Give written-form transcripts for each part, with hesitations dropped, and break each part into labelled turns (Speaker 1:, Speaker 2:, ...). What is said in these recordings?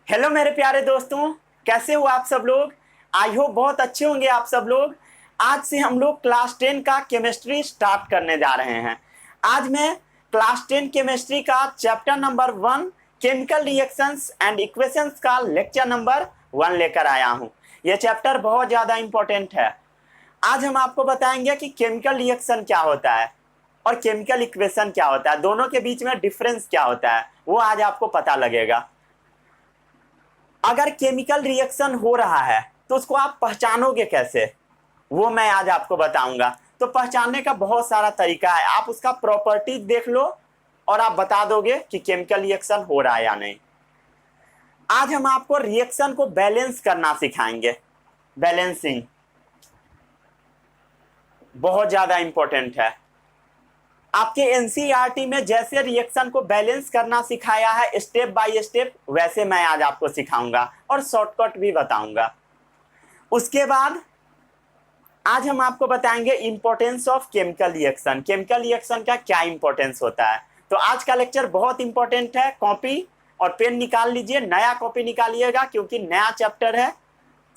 Speaker 1: Hello मेरे प्यारे दोस्तों, कैसे हो आप सब लोग। आई होप बहुत अच्छे होंगे आप सब लोग। आज से हम लोग क्लास 10 का केमिस्ट्री स्टार्ट करने जा रहे हैं। आज मैं क्लास 10 केमिस्ट्री का chapter number 1 chemical reactions and equations का लेक्चर नंबर 1 लेकर आया हूँ। यह चैप्टर बहुत ज़्यादा इम्पोर्टेंट है। आज हम आपको बताएंगे कि केमिकल रिएक्शन क्या होता है और केमिकल इक्वेशन क्या होता है, दोनों के बीच में डिफरेंस क्या होता है वो आज आपको पता लगेगा। अगर केमिकल रिएक्शन हो रहा है तो उसको आप पहचानोगे कैसे, वो मैं आज आपको बताऊंगा। तो पहचानने का बहुत सारा तरीका है, आप उसका प्रॉपर्टीज देख लो और आप बता दोगे कि केमिकल रिएक्शन हो रहा है या नहीं। आज हम आपको रिएक्शन को बैलेंस करना सिखाएंगे। बैलेंसिंग बहुत ज्यादा इंपॉर्टेंट है। आपके एनसीईआरटी में जैसे रिएक्शन को बैलेंस करना सिखाया है स्टेप बाय स्टेप, वैसे मैं आज आपको सिखाऊंगा और शॉर्टकट भी बताऊंगा। उसके बाद आज हम आपको बताएंगे importance of chemical reaction. Chemical reaction का क्या इंपॉर्टेंस होता है। तो आज का लेक्चर बहुत इंपॉर्टेंट है। कॉपी और पेन निकाल लीजिए, नया कॉपी निकालिएगा क्योंकि नया चैप्टर है।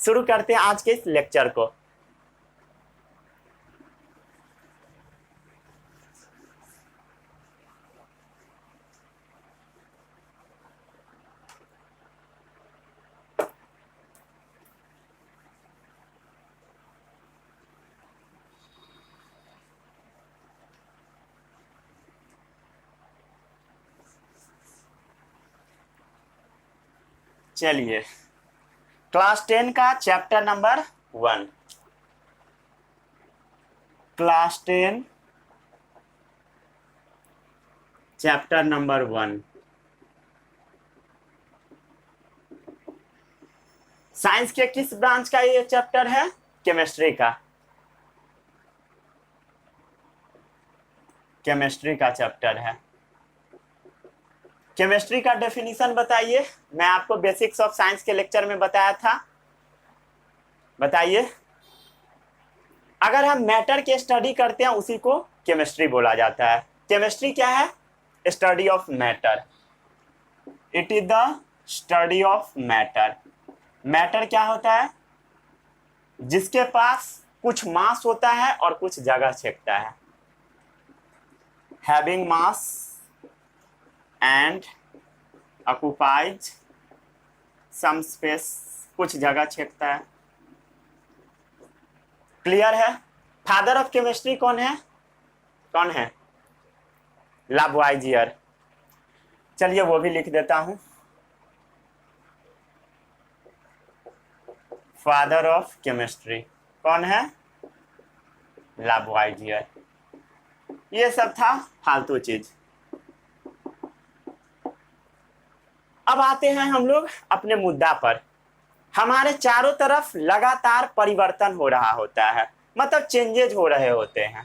Speaker 1: शुरू करते हैं आज के इस लेक्चर को। चलिए, क्लास 10 का chapter number 1, class 10 chapter number 1। Science के किस ब्रांच का ये चैप्टर है? केमिस्ट्री का। केमिस्ट्री का चैप्टर है। केमिस्ट्री का डेफिनेशन बताइए। मैं आपको बेसिक्स ऑफ साइंस के लेक्चर में बताया था। बताइए। अगर हम मैटर की स्टडी करते हैं उसी को केमिस्ट्री बोला जाता है। केमिस्ट्री क्या है? Study of matter. It is the study of matter. Matter क्या होता है? जिसके पास कुछ मास होता है और कुछ जगह छेकता है। Having mass and occupies some space, कुछ जगह छेकता है। क्लियर है? फादर ऑफ केमिस्ट्री कौन है? कौन है? लावॉइजियर। चलिए वो भी लिख देता हूं। फादर ऑफ केमिस्ट्री कौन है? लावॉइजियर। ये सब था फालतू चीज। अब आते हैं हम लोग अपने मुद्दा पर। हमारे चारों तरफ लगातार परिवर्तन हो रहा होता है, मतलब चेंजेज हो रहे होते हैं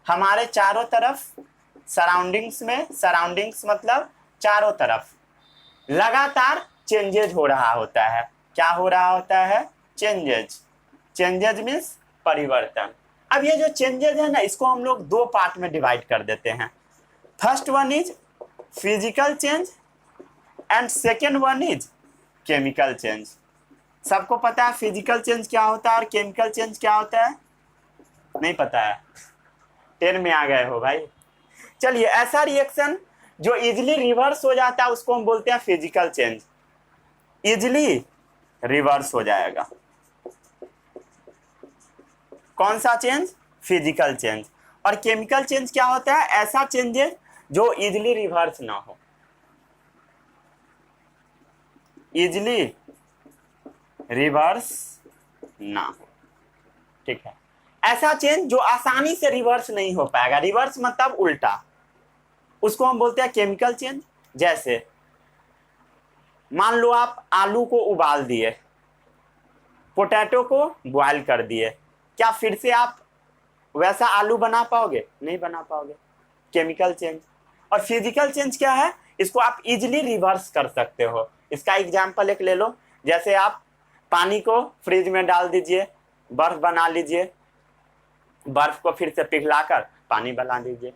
Speaker 1: हमारे चारों तरफ। सराउंडिंग्स में, सराउंडिंग्स मतलब चारों तरफ लगातार चेंजेज हो रहा होता है। क्या हो रहा होता है? चेंजेज। चेंजेज मीन्स परिवर्तन। अब ये जो चेंजेज है ना, इसको हम लोग दो पार्ट में डिवाइड कर देते हैं। First one is physical change and second one is chemical change. सबको पता है फिजिकल चेंज क्या होता है और केमिकल चेंज क्या होता है? नहीं पता है? 10 में आ गए हो भाई। चलिए, ऐसा रिएक्शन जो इजिली रिवर्स हो जाता है उसको हम बोलते हैं फिजिकल चेंज। इजिली रिवर्स हो जाएगा। कौन सा चेंज? Physical change. और केमिकल चेंज क्या होता है? ऐसा चेंजेस जो इजिली रिवर्स ना हो। इजिली रिवर्स ना हो, ठीक है। ऐसा चेंज जो आसानी से रिवर्स नहीं हो पाएगा। रिवर्स मतलब उल्टा, उसको हम बोलते हैं केमिकल चेंज। जैसे मान लो आप आलू को उबाल दिए, पोटैटो को बॉयल कर दिए, क्या फिर से आप वैसा आलू बना पाओगे? नहीं बना पाओगे। Chemical change. और फिजिकल चेंज क्या है? इसको आप इजिली रिवर्स कर सकते हो। इसका एग्जाम्पल एक ले लो। जैसे आप पानी को फ्रिज में डाल दीजिए, बर्फ बना लीजिए, बर्फ को फिर से पिघलाकर पानी बना दीजिए।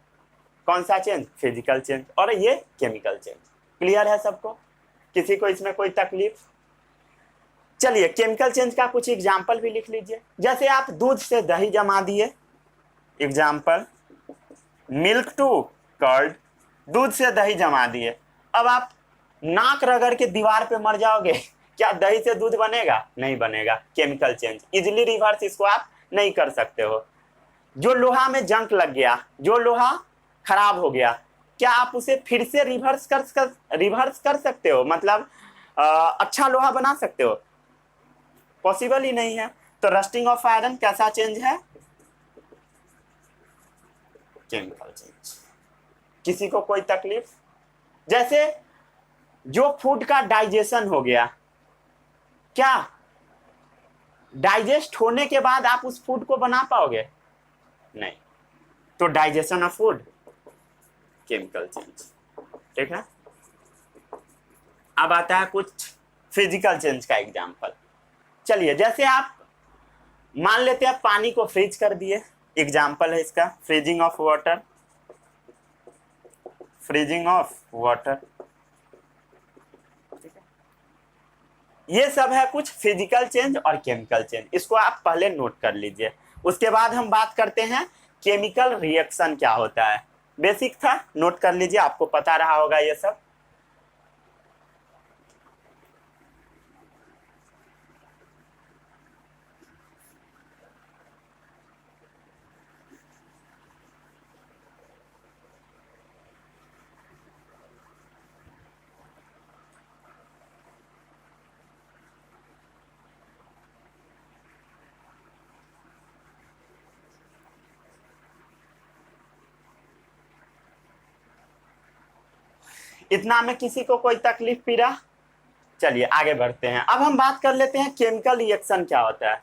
Speaker 1: कौन सा चेंज? Physical change. और ये केमिकल चेंज। क्लियर है सबको? किसी को इसमें कोई तकलीफ? चलिए केमिकल चेंज का कुछ एग्जाम्पल भी लिख लीजिए। जैसे आप दूध से दही जमा दिए, एग्जाम्पल मिल्क टू कर्ड, दूध से दही जमा दिए। अब आप नाक रगड़ के दीवार पे मर जाओगे, क्या दही से दूध बनेगा? नहीं बनेगा। केमिकल चेंज इजिली रिवर्स इसको आप नहीं कर सकते हो। जो लोहा में जंक लग गया, जो लोहा खराब हो गया, क्या आप उसे फिर से रिवर्स कर सकते हो? मतलब अच्छा लोहा बना सकते हो? पॉसिबल ही नहीं है। तो रस्टिंग ऑफ आयरन कैसा चेंज है? Chemical change. किसी को कोई तकलीफ? जैसे जो फूड का डाइजेशन हो गया, क्या डाइजेस्ट होने के बाद आप उस फूड को बना पाओगे? नहीं। तो digestion of food, chemical change. ठीक है। अब आता है कुछ फिजिकल चेंज का एग्जांपल। चलिए, जैसे आप मान लेते हैं पानी को फ्रीज कर दिए, एग्जांपल है इसका freezing of water, freezing of water. ये सब है कुछ फिजिकल चेंज और केमिकल चेंज, इसको आप पहले नोट कर लीजिए। उसके बाद हम बात करते हैं केमिकल रिएक्शन क्या होता है। बेसिक था, नोट कर लीजिए, आपको पता रहा होगा ये सब। इतना में किसी को कोई तकलीफ पीड़ा? चलिए आगे बढ़ते हैं। अब हम बात कर लेते हैं केमिकल रिएक्शन क्या होता है।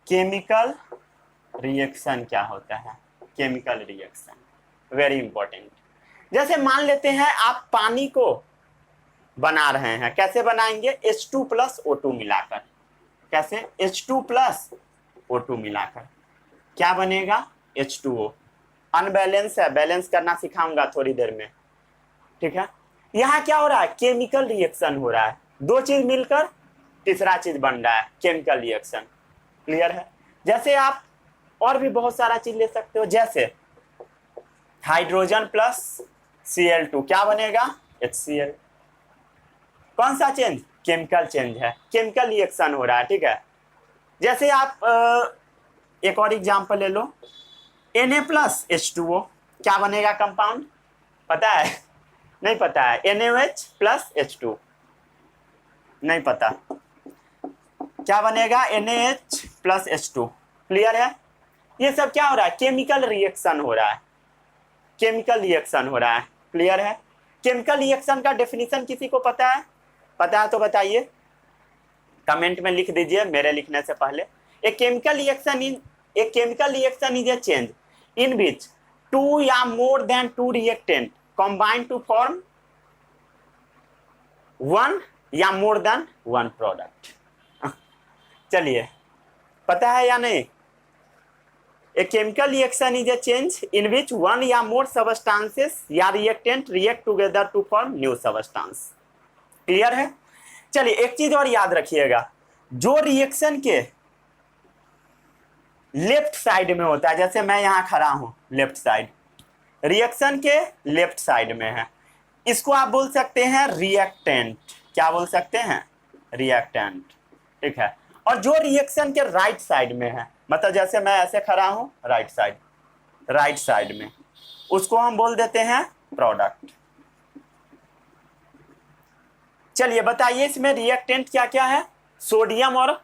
Speaker 1: केमिकल रिएक्शन क्या होता है? Chemical reaction very important. जैसे मान लेते हैं आप पानी को बना रहे हैं, कैसे बनाएंगे? H2 प्लस O2 मिलाकर। कैसे? H2 प्लस O2 मिलाकर क्या बनेगा? H2O। अनबैलेंस है, बैलेंस करना सिखाऊंगा थोड़ी देर में। ठीक है। यहाँ क्या हो रहा है? केमिकल रिएक्शन हो रहा है, दो चीज मिलकर तीसरा चीज बन रहा है, केमिकल रिएक्शन। क्लियर है? जैसे आप और भी बहुत सारा चीज ले सकते हो, जैसे हाइड्रोजन प्लस Cl2 क्या बनेगा? HCl। कौन सा चेंज? केमिकल चेंज है, केमिकल रिएक्शन हो रहा है। ठीक है। जैसे आप एक और एग्जांपल ले लो, Na प्लस H2O क्या बनेगा कंपाउंड? पता है? नहीं पता है। NaOH प्लस H2 नहीं पता क्या बनेगा? NaH plus H2। क्लियर है? ये सब क्या हो रहा है? केमिकल रिएक्शन हो रहा है, केमिकल रिएक्शन हो रहा है। क्लियर है? केमिकल रिएक्शन का डेफिनेशन किसी को पता है? पता है तो बताइए, कमेंट में लिख दीजिए मेरे लिखने से पहले। ए chemical reaction is a change in which two या more than two reactant combine to form one या more than one product। चलिए, पता है या नहीं? A chemical reaction is a change in which one या more substances या reactant react together to form new substance। Clear है? चलिए, एक चीज और याद रखिएगा, जो रिएक्शन के लेफ्ट साइड में होता है, जैसे मैं यहां खड़ा हूं, लेफ्ट साइड रिएक्शन के लेफ्ट साइड में है, इसको आप बोल सकते हैं रिएक्टेंट। क्या बोल सकते हैं? रिएक्टेंट। ठीक है। और जो रिएक्शन के राइट साइड में है, मतलब जैसे मैं ऐसे खड़ा हूं राइट साइड में, उसको हम बोल देते हैं प्रोडक्ट। चलिए बताइए, इसमें रिएक्टेंट क्या क्या है? सोडियम और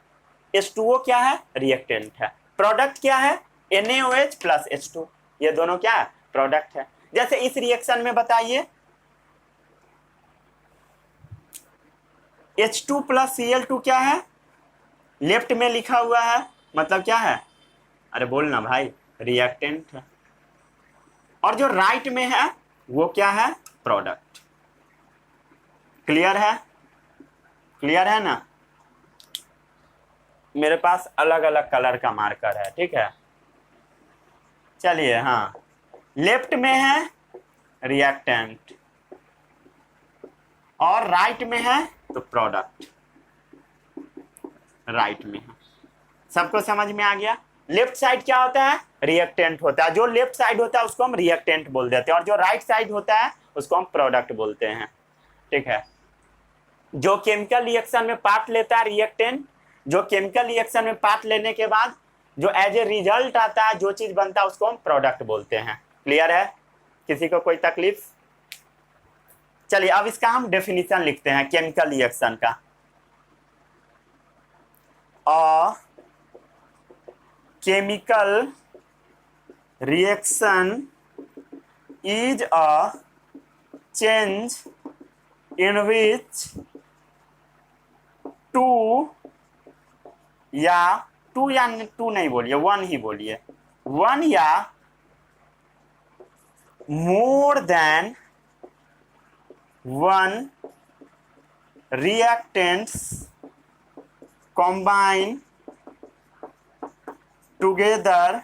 Speaker 1: H2O क्या है? रिएक्टेंट है। प्रोडक्ट क्या है? NaOH प्लस H2, ये दोनों क्या है? प्रोडक्ट है। जैसे इस रिएक्शन में बताइए, H2 प्लस Cl2 क्या है? लेफ्ट में लिखा हुआ है, मतलब क्या है? अरे बोलना भाई, रिएक्टेंट है। और जो राइट में है वो क्या है? प्रोडक्ट। क्लियर है? क्लियर है ना? मेरे पास अलग अलग कलर का मार्कर है। ठीक है। चलिए, हाँ, लेफ्ट में है रिएक्टेंट, और राइट में है तो प्रोडक्ट, राइट में है। सबको समझ में आ गया? लेफ्ट साइड क्या होता है? रिएक्टेंट होता है। जो लेफ्ट साइड होता है उसको हम रिएक्टेंट बोल देते हैं, और जो राइट साइड होता है उसको हम प्रोडक्ट बोलते हैं। ठीक है। जो केमिकल रिएक्शन में पार्ट लेता है रिएक्टेंट, जो केमिकल रिएक्शन में पार्ट लेने के बाद जो एज ए रिजल्ट आता है, जो चीज बनता है उसको हम प्रोडक्ट बोलते हैं। क्लियर है? किसी को कोई तकलीफ? चलिए अब इसका हम डेफिनेशन लिखते हैं केमिकल रिएक्शन का। अ chemical reaction is a change in which two या टू नहीं बोलिए, वन ही बोलिए, वन या more than one reactants combine together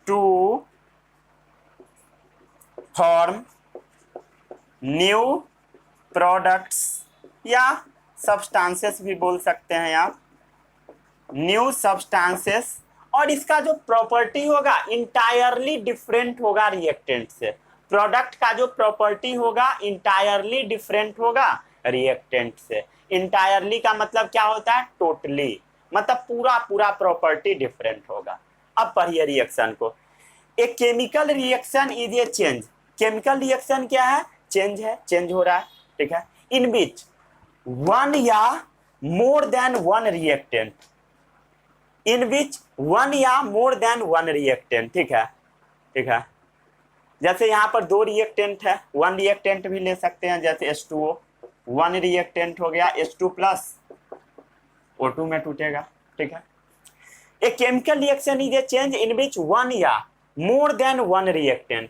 Speaker 1: to form new products या substances भी बोल सकते हैं आप, न्यू substances, और इसका जो प्रॉपर्टी होगा इंटायरली डिफरेंट होगा रिएक्टेंट से। प्रोडक्ट का जो प्रॉपर्टी होगा इंटायरली डिफरेंट होगा रिएक्टेंट से। इंटायरली का मतलब क्या होता है? टोटली, मतलब पूरा पूरा प्रॉपर्टी डिफरेंट होगा। अब पढ़िए रिएक्शन को। एक chemical reaction is a change. Chemical reaction क्या है? चेंज है, चेंज हो रहा है। ठीक है। इन विच वन या more than one reactant, in which one या मोर देन वन रिएक्टेंट। ठीक है, ठीक है। जैसे यहाँ पर दो रिएक्टेंट है, वन रिएक्टेंट भी ले सकते हैं, जैसे H2O, वन रिएक्टेंट हो गया H2 प्लस O2 में टूटेगा। ठीक है। A chemical reaction is a change in which one या more than one reactant,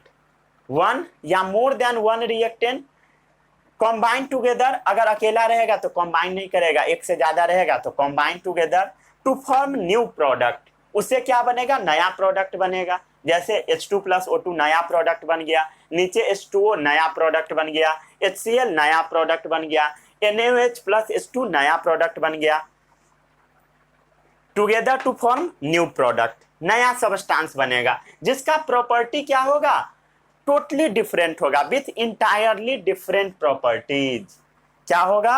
Speaker 1: one या more than one reactant combine together. अगर अकेला रहेगा तो कंबाइन नहीं करेगा, एक से ज्यादा रहेगा तो combine together to form new product. उससे क्या बनेगा? नया प्रोडक्ट बनेगा। जैसे H2 प्लस O2 नया प्रोडक्ट बन गया, नीचे H2O नया प्रोडक्ट बन गया, HCl नया प्रोडक्ट बन गया, NaOH प्लस H2 नया प्रोडक्ट बन गया। Together to form new product, नया सबस्टांस बनेगा जिसका प्रॉपर्टी क्या होगा? टोटली डिफरेंट होगा, विथ इंटायरली डिफरेंट प्रॉपर्टीज। क्या होगा?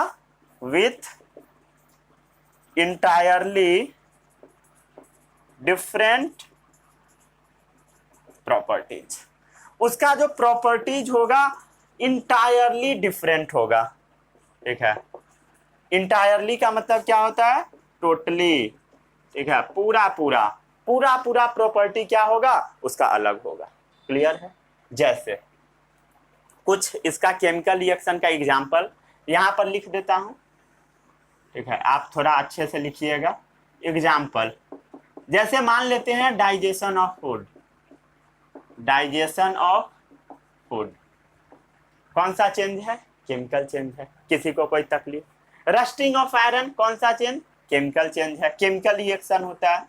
Speaker 1: With entirely different properties. उसका जो प्रॉपर्टीज होगा इंटायरली डिफरेंट होगा। ठीक है। इंटायरली का मतलब क्या होता है? टोटली। ठीक है। पूरा पूरा पूरा पूरा प्रॉपर्टी क्या होगा? उसका अलग होगा। क्लियर है? जैसे कुछ इसका केमिकल रिएक्शन का एग्जांपल यहां पर लिख देता हूं। ठीक है, आप थोड़ा अच्छे से लिखिएगा। एग्जांपल जैसे मान लेते हैं digestion of food, digestion of food कौन सा चेंज है? केमिकल चेंज है। किसी को कोई तकलीफ? रस्टिंग ऑफ आयरन कौन सा चेंज? केमिकल चेंज है, केमिकल रिएक्शन होता है।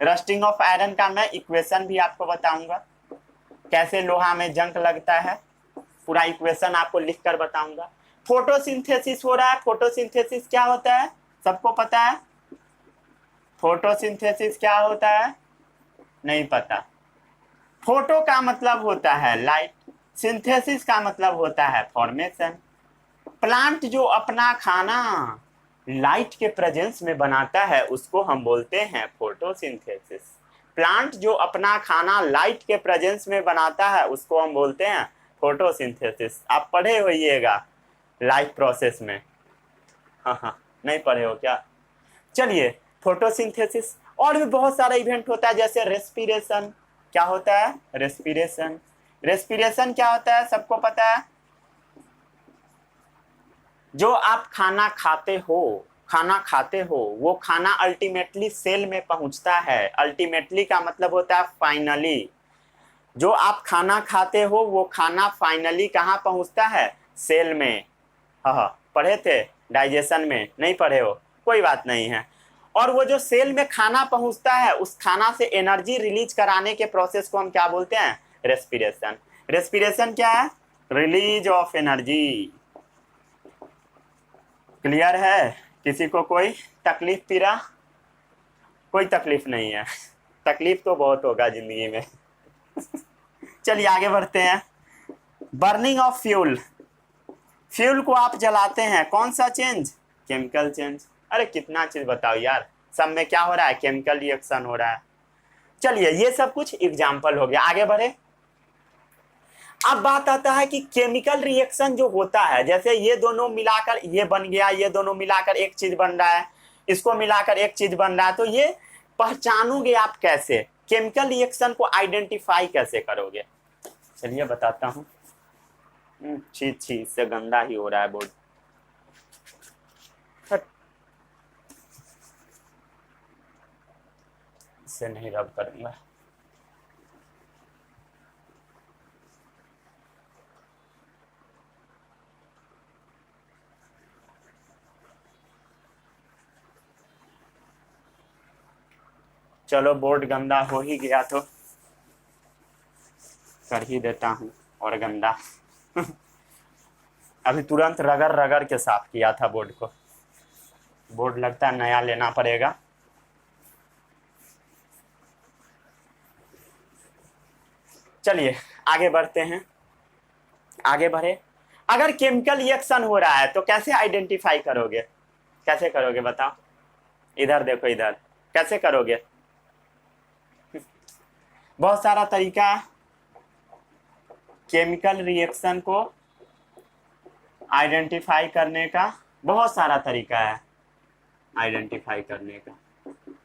Speaker 1: रस्टिंग ऑफ आयरन का मैं इक्वेशन भी आपको बताऊंगा, कैसे लोहा में जंग लगता है, पूरा इक्वेशन आपको लिखकर बताऊंगा। फोटोसिंथेसिस हो रहा है। फोटोसिंथेसिस क्या होता है? सबको पता है? फोटोसिंथेसिस क्या होता है? नहीं पता। फोटो का मतलब होता है लाइट, सिंथेसिस का मतलब होता है फॉर्मेशन। प्लांट जो अपना खाना लाइट के प्रेजेंस में बनाता है उसको हम बोलते हैं फोटोसिंथेसिस। प्लांट जो अपना खाना लाइट के प्रेजेंस में बनाता है उसको हम बोलते हैं फोटोसिंथेसिस। आप पढ़े होइएगा लाइफ प्रोसेस में? हाँ, नहीं पढ़े हो क्या? चलिए, फोटोसिंथेसिस और भी बहुत सारा इवेंट होता है, जैसे रेस्पिरेशन। क्या होता है? रेस्पिरेशन। रेस्पिरेशन क्या होता है? सबको पता है? जो आप खाना खाते हो वो खाना अल्टीमेटली सेल में पहुंचता है। अल्टीमेटली का मतलब होता है फाइनली। जो आप खाना खाते हो वो खाना फाइनली कहाँ पहुंचता है? सेल में। हाँ, पढ़े थे डाइजेशन में? नहीं पढ़े हो? कोई बात नहीं है। और वो जो सेल में खाना पहुंचता है उस खाना से एनर्जी रिलीज कराने के प्रोसेस को हम क्या बोलते हैं? रेस्पिरेशन। रेस्पिरेशन क्या है? Release of energy. क्लियर है? किसी को कोई तकलीफ पीरा? कोई तकलीफ नहीं है। तकलीफ तो बहुत होगा जिंदगी में। चलिए आगे बढ़ते हैं। Burning of fuel. फ्यूल को आप जलाते हैं, कौन सा चेंज? Chemical change. अरे कितना चीज बताओ यार, सब में क्या हो रहा है? केमिकल रिएक्शन हो रहा है। चलिए ये सब कुछ एग्जाम्पल हो गया, आगे बढ़े। अब बात आता है कि केमिकल रिएक्शन जो होता है, जैसे ये दोनों मिलाकर ये बन गया, ये दोनों मिलाकर एक चीज बन रहा है, इसको मिलाकर एक चीज बन रहा है, तो ये पहचानोगे आप कैसे? केमिकल रिएक्शन को आइडेंटिफाई कैसे करोगे? चलिए बताता हूँ। छी छी, इससे गंदा ही हो रहा है बोर्ड। इससे नहीं रब करूंगा। चलो बोर्ड गंदा हो ही गया तो कर ही देता हूँ और गंदा। अभी तुरंत रगड़ रगड़ के साफ किया था बोर्ड को। बोर्ड लगता है नया लेना पड़ेगा। चलिए आगे बढ़ते हैं, आगे बढ़े। अगर केमिकल रिएक्शन हो रहा है तो कैसे आइडेंटिफाई करोगे? कैसे करोगे बताओ? इधर देखो, इधर कैसे करोगे? बहुत सारा तरीका, केमिकल रिएक्शन को आइडेंटिफाई करने का बहुत सारा तरीका है। आइडेंटिफाई करने का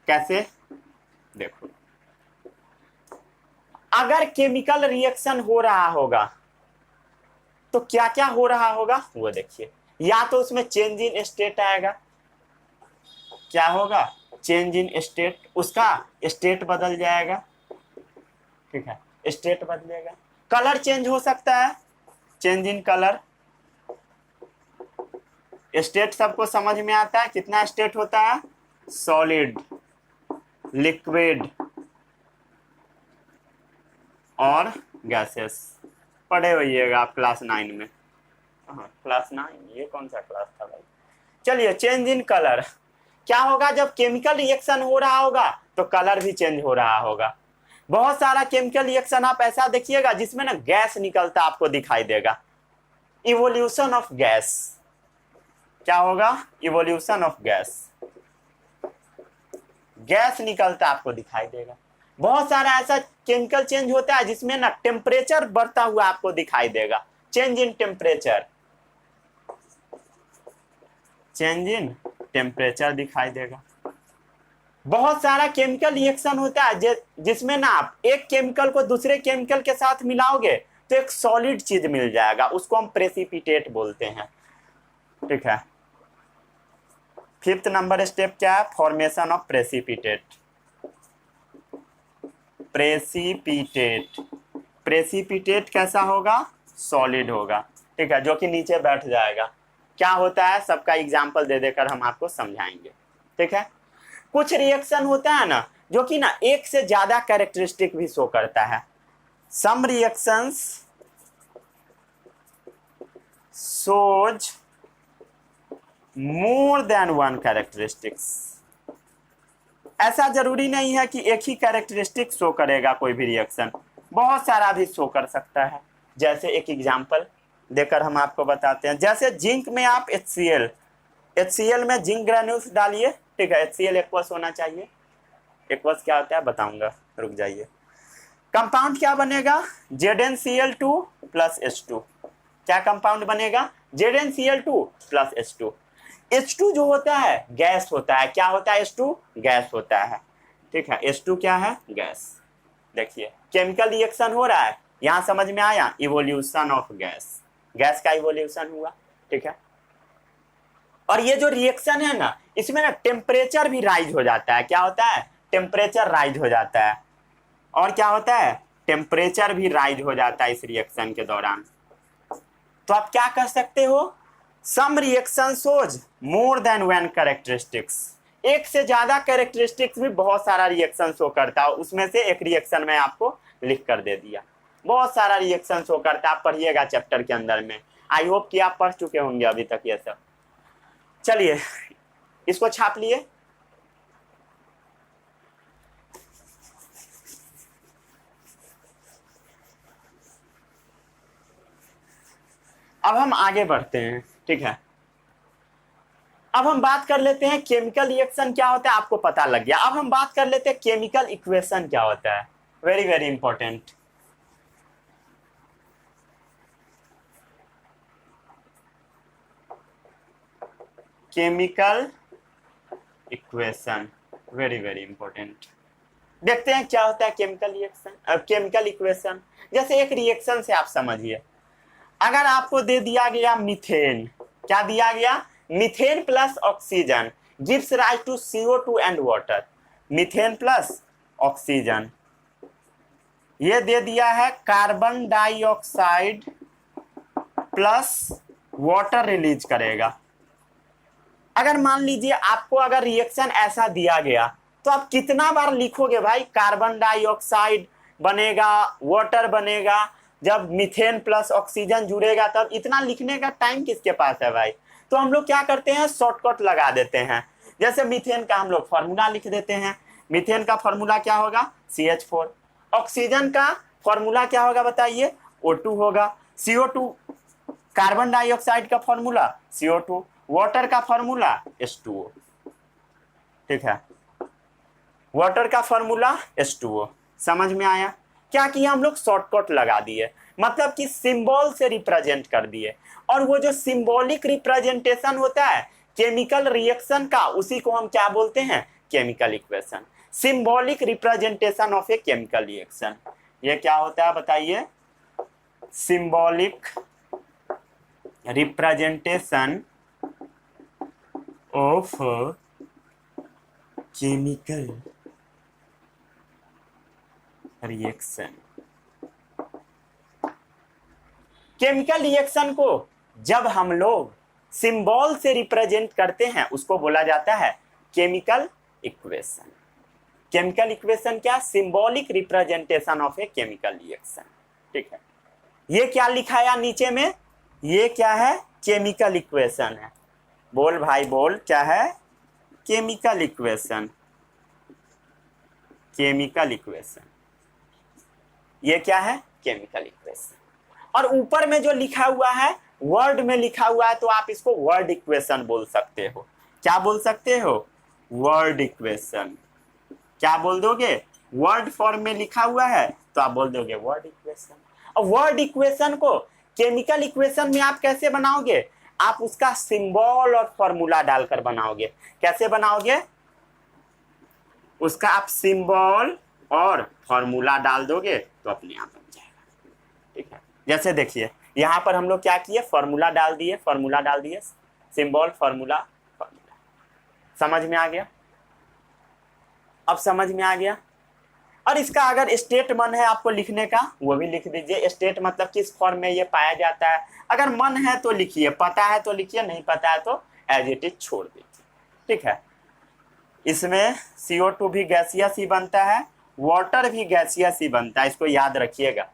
Speaker 1: कैसे? देखो, अगर केमिकल रिएक्शन हो रहा होगा तो क्या क्या हो रहा होगा वो देखिए। या तो उसमें चेंज इन स्टेट आएगा। क्या होगा? चेंज इन स्टेट, उसका स्टेट बदल जाएगा। ठीक है, स्टेट बदलेगा। कलर चेंज हो सकता है, चेंज इन कलर। स्टेट सबको समझ में आता है, कितना स्टेट होता है? सॉलिड, लिक्विड और गैसेस। पढ़े होइएगा आप क्लास 9 में। क्लास 9, ये कौन सा क्लास था भाई? चलिए, चेंज इन कलर क्या होगा? जब केमिकल रिएक्शन हो रहा होगा तो कलर भी चेंज हो रहा होगा। बहुत सारा केमिकल रिएक्शन आप ऐसा देखिएगा जिसमें ना गैस निकलता आपको दिखाई देगा। Evolution of gas. क्या होगा? Evolution of gas. गैस निकलता आपको दिखाई देगा। बहुत सारा ऐसा केमिकल चेंज होता है जिसमें ना टेम्परेचर बढ़ता हुआ आपको दिखाई देगा। Change in temperature, change in temperature दिखाई देगा। बहुत सारा केमिकल रिएक्शन होता है जिसमें ना आप एक केमिकल को दूसरे केमिकल के साथ मिलाओगे तो एक सॉलिड चीज मिल जाएगा, उसको हम प्रेसिपिटेट बोलते हैं। ठीक है, 5th नंबर स्टेप क्या है? Formation of precipitate. Precipitate, precipitate कैसा होगा? सॉलिड होगा। ठीक है, जो कि नीचे बैठ जाएगा। क्या होता है सबका एग्जाम्पल दे देकर हम आपको समझाएंगे। ठीक है, कुछ रिएक्शन होता है ना जो कि ना एक से ज्यादा कैरेक्टरिस्टिक भी शो करता है। Some reactions shows more than one characteristics. ऐसा जरूरी नहीं है कि एक ही कैरेक्टरिस्टिक शो करेगा कोई भी रिएक्शन, बहुत सारा भी शो कर सकता है। जैसे एक एग्जांपल देकर हम आपको बताते हैं। जैसे जिंक में आप HCl में जिंक ग्रेन्यूल्स डालिए। ठीक है, HCl एक्वस होना चाहिए। एक्वस क्या होता है बताऊंगा, रुक जाइए। कंपाउंड क्या बनेगा? ZnCl2 plus H2। क्या कंपाउंड बनेगा? ZnCl2 plus H2। H2 जो होता है गैस होता है। क्या होता है? H2 गैस होता है। ठीक है, H2 क्या है? गैस। देखिए, केमिकल रिएक्शन हो रहा है, यहां समझ में आया? इवोल्यूशन ऑफ गैस, गैस का इवोल्यूशन हुआ। ठीक है, और ये जो रिएक्शन है ना, इसमें ना टेम्परेचर भी राइज हो जाता है। क्या होता है? टेम्परेचर राइज हो जाता है। और क्या होता है? टेम्परेचर भी राइज हो जाता है इस रिएक्शन के दौरान। तो आप क्या कर सकते हो? Some reaction shows more than one characteristics. एक से ज्यादा कैरेक्टरिस्टिक्स भी बहुत सारा रिएक्शन शो करता है, उसमें से एक रिएक्शन मैं आपको लिख कर दे दिया। बहुत सारा रिएक्शन शो करता है, आप पढ़िएगा चैप्टर के अंदर में। आई होप कि आप पढ़ चुके होंगे अभी तक ये सब। चलिए इसको छाप लिए। अब हम आगे बढ़ते हैं, ठीक है। अब हम बात कर लेते हैं केमिकल रिएक्शन क्या होता है, आपको पता लग गया। अब हम बात कर लेते हैं केमिकल इक्वेशन क्या होता है। Very very important. Chemical equation very very important. देखते हैं क्या होता है केमिकल रिएक्शन। अब केमिकल इक्वेशन जैसे एक रिएक्शन से आप समझिए, अगर आपको दे दिया गया मीथेन, क्या दिया गया, methane plus oxygen gives rise to CO2 and water. Methane plus oxygen, ये दे दिया है carbon dioxide plus water release करेगा। अगर मान लीजिए आपको अगर रिएक्शन ऐसा दिया गया तो आप कितना बार लिखोगे भाई, कार्बन डाइऑक्साइड बनेगा, वाटर बनेगा, जब मीथेन प्लस ऑक्सीजन जुड़ेगा तब इतना लिखने का टाइम किसके पास है भाई। तो हम लोग क्या करते हैं, शॉर्टकट लगा देते हैं। जैसे मीथेन का हम लोग फॉर्मूला लिख देते हैं। मीथेन का फॉर्मूला क्या होगा, CH4। ऑक्सीजन का फॉर्मूला क्या होगा बताइए, O2 होगा। CO2 कार्बन डाइऑक्साइड का फॉर्मूला CO2, वाटर का फॉर्मूला H2O, ठीक है। वाटर का फॉर्मूला H2O। समझ में आया? क्या किया हम लोग, शॉर्टकट लगा दिए, मतलब कि सिंबल से रिप्रेजेंट कर दिए। और वो जो सिंबॉलिक रिप्रेजेंटेशन होता है केमिकल रिएक्शन का, उसी को हम क्या बोलते हैं, chemical equation. Symbolic representation of A chemical reaction, ये क्या होता है बताइए, symbolic representation of chemical reaction. Chemical reaction को जब हम लोग सिंबल से रिप्रेजेंट करते हैं उसको बोला जाता है केमिकल इक्वेशन। केमिकल इक्वेशन क्या, symbolic representation of A chemical reaction, ठीक है। ये क्या लिखाया नीचे में, ये क्या है, केमिकल इक्वेशन है। बोल भाई बोल, क्या है, केमिकल इक्वेशन। केमिकल इक्वेशन, ये क्या है, केमिकल इक्वेशन। और ऊपर में जो लिखा हुआ है, वर्ड में लिखा हुआ है, तो आप इसको वर्ड इक्वेशन बोल सकते हो। क्या बोल सकते हो, वर्ड इक्वेशन। क्या बोल दोगे, वर्ड फॉर्म में लिखा हुआ है तो आप बोल दोगे वर्ड इक्वेशन। और वर्ड इक्वेशन को केमिकल इक्वेशन में आप कैसे बनाओगे, आप उसका सिंबल और फॉर्मूला डालकर बनाओगे। कैसे बनाओगे, उसका आप सिंबल और फॉर्मूला डाल दोगे तो अपने आप बन जाएगा, ठीक है। जैसे देखिए यहाँ पर हम लोग क्या किए, फॉर्मूला डाल दिए, फॉर्मूला डाल दिए, सिंबल फॉर्मूला फॉर्मूला। समझ में आ गया, अब समझ में आ गया। और इसका अगर स्टेट मन है आपको लिखने का, वो भी लिख दीजिए। स्टेट मतलब किस फॉर्म में ये पाया जाता है, अगर मन है तो लिखिए, पता है तो लिखिए, नहीं पता है तो एज इट इज छोड़ दीजिए, ठीक है। इसमें CO2 भी गैसियस ही बनता है, वाटर भी गैसियस ही बनता है, इसको याद रखिएगा।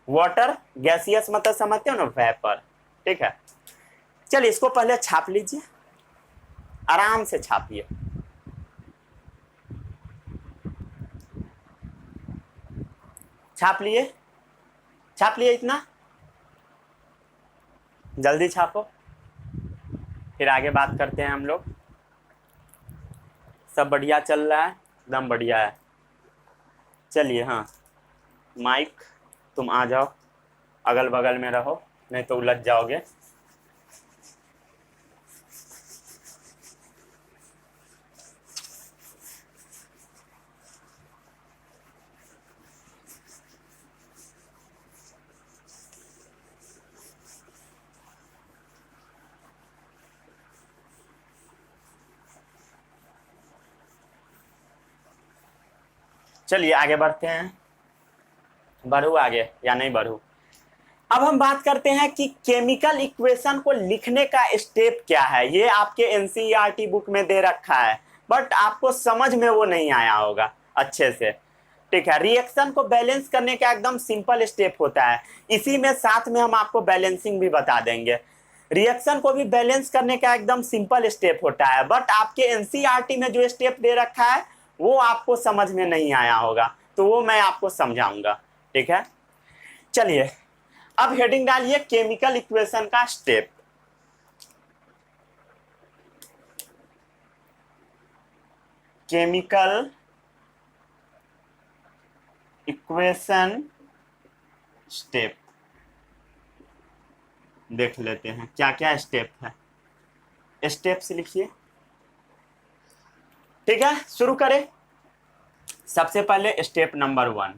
Speaker 1: वाटर गैसियस मतलब समझते हो ना, वेपर, ठीक है। चलिए इसको पहले छाप लीजिए, आराम से छापिए। छाप लिए, छाप लिए, इतना जल्दी छापो, फिर आगे बात करते हैं हम लोग। सब बढ़िया चल रहा है, एकदम बढ़िया है। चलिए हाँ, माइक तुम आ जाओ, अगल बगल में रहो, नहीं तो उलझ जाओगे। चलिए आगे बढ़ते हैं, बढ़ू आगे या नहीं बढ़ू। अब हम बात करते हैं कि केमिकल इक्वेशन को लिखने का स्टेप क्या है। ये आपके एनसीईआरटी बुक में दे रखा है, बट आपको समझ में वो नहीं आया होगा अच्छे से। ठीक है। रिएक्शन को बैलेंस करने का एकदम सिंपल स्टेप होता है, इसी में साथ में हम आपको बैलेंसिंग भी बता देंगे। रिएक्शन को भी बैलेंस करने का एकदम सिंपल स्टेप होता है, बट आपके एनसीईआरटी में जो स्टेप दे रखा है वो आपको समझ में नहीं आया होगा, तो वो मैं आपको समझाऊंगा, ठीक है। चलिए अब हेडिंग डालिए केमिकल इक्वेशन का स्टेप। केमिकल इक्वेशन स्टेप देख लेते हैं क्या क्या स्टेप है, स्टेप्स लिखिए, ठीक है। शुरू करें। सबसे पहले स्टेप नंबर 1,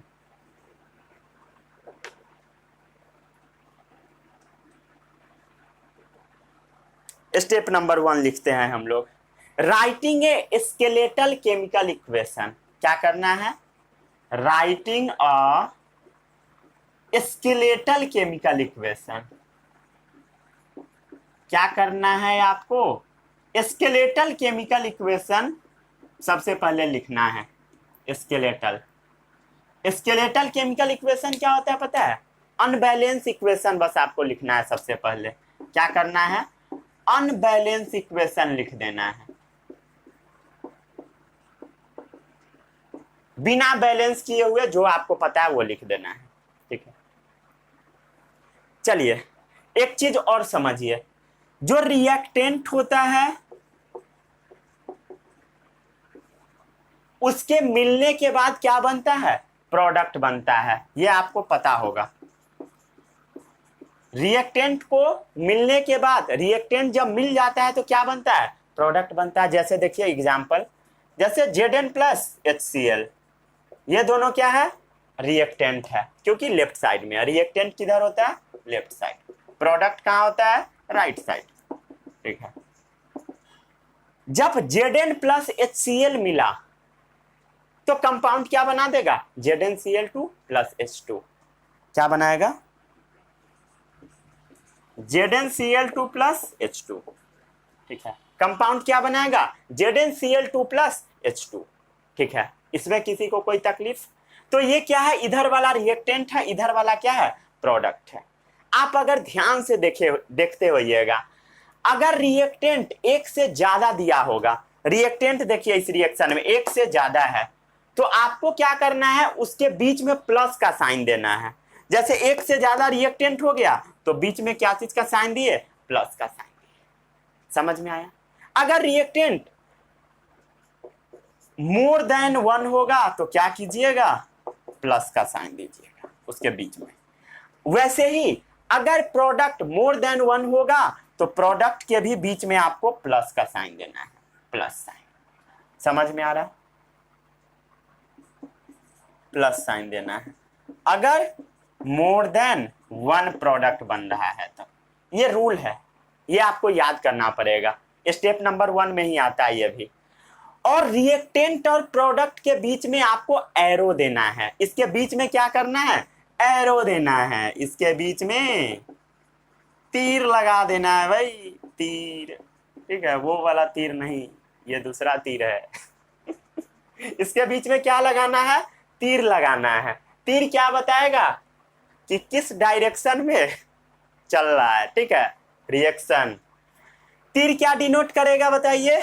Speaker 1: स्टेप नंबर 1 लिखते हैं हम लोग, writing a skeletal chemical equation. क्या करना है? Writing a skeletal chemical equation. क्या करना है आपको? स्केलेटल केमिकल इक्वेशन सबसे पहले लिखना है। स्केलेटल केमिकल इक्वेशन क्या होता है पता है? अनबैलेंस इक्वेशन बस आपको लिखना है। सबसे पहले क्या करना है? अनबैलेंस इक्वेशन लिख देना है, बिना बैलेंस किए हुए जो आपको पता है वो लिख देना है, ठीक है। चलिए एक चीज और समझिए, जो रिएक्टेंट होता है उसके मिलने के बाद क्या बनता है? प्रोडक्ट बनता है, ये आपको पता होगा। रिएक्टेंट को मिलने के बाद, रिएक्टेंट जब मिल जाता है तो क्या बनता है? प्रोडक्ट बनता है। जैसे देखिए एग्जांपल, जैसे Zn प्लस HCl, ये दोनों क्या है? रिएक्टेंट है, क्योंकि लेफ्ट साइड में है। रिएक्टेंट किधर होता है? Left side. प्रोडक्ट कहां होता है? राइट साइड, ठीक है। जब Zn प्लस HCl मिला तो कंपाउंड क्या बना देगा? ZnCl2 plus H2। क्या बनाएगा? ZnCl2 प्लस H2, ठीक है। कंपाउंड क्या बनाएगा? ZnCl2 प्लस H2, ठीक है। इसमें किसी को कोई तकलीफ? तो ये क्या है? इधर वाला रिएक्टेंट है, इधर वाला क्या है? प्रोडक्ट है। आप अगर ध्यान से देखते होइएगा, अगर रिएक्टेंट एक से ज्यादा दिया होगा, रिएक्टेंट देखिए इस रिएक्शन में एक से ज्यादा है, तो आपको क्या करना है? उसके बीच में प्लस का साइन देना है। जैसे एक से ज्यादा रिएक्टेंट हो गया तो बीच में क्या चीज का साइन दिए? प्लस का साइन दिए। समझ में आया? अगर रिएक्टेंट मोर देन 1 होगा तो क्या कीजिएगा? प्लस का साइन दीजिएगा उसके बीच में। वैसे ही अगर प्रोडक्ट मोर देन 1 होगा तो प्रोडक्ट के भी बीच में आपको प्लस का साइन देना है, प्लस साइन। समझ में आ रहा है? प्लस साइन देना है अगर मोर देन 1 प्रोडक्ट बन रहा है तो। ये रूल है, ये आपको याद करना पड़ेगा। स्टेप नंबर 1 में ही आता है ये भी। और रिएक्टेंट और प्रोडक्ट के बीच में आपको एरो देना है। इसके बीच में क्या करना है? एरो देना है। इसके बीच में तीर लगा देना है भाई, तीर, ठीक है। वो वाला तीर नहीं, ये दूसरा तीर है। इसके बीच में क्या लगाना है? तीर लगाना है। तीर क्या बताएगा कि किस डायरेक्शन में चल रहा है, ठीक है, रिएक्शन। तीर क्या डिनोट करेगा बताइए?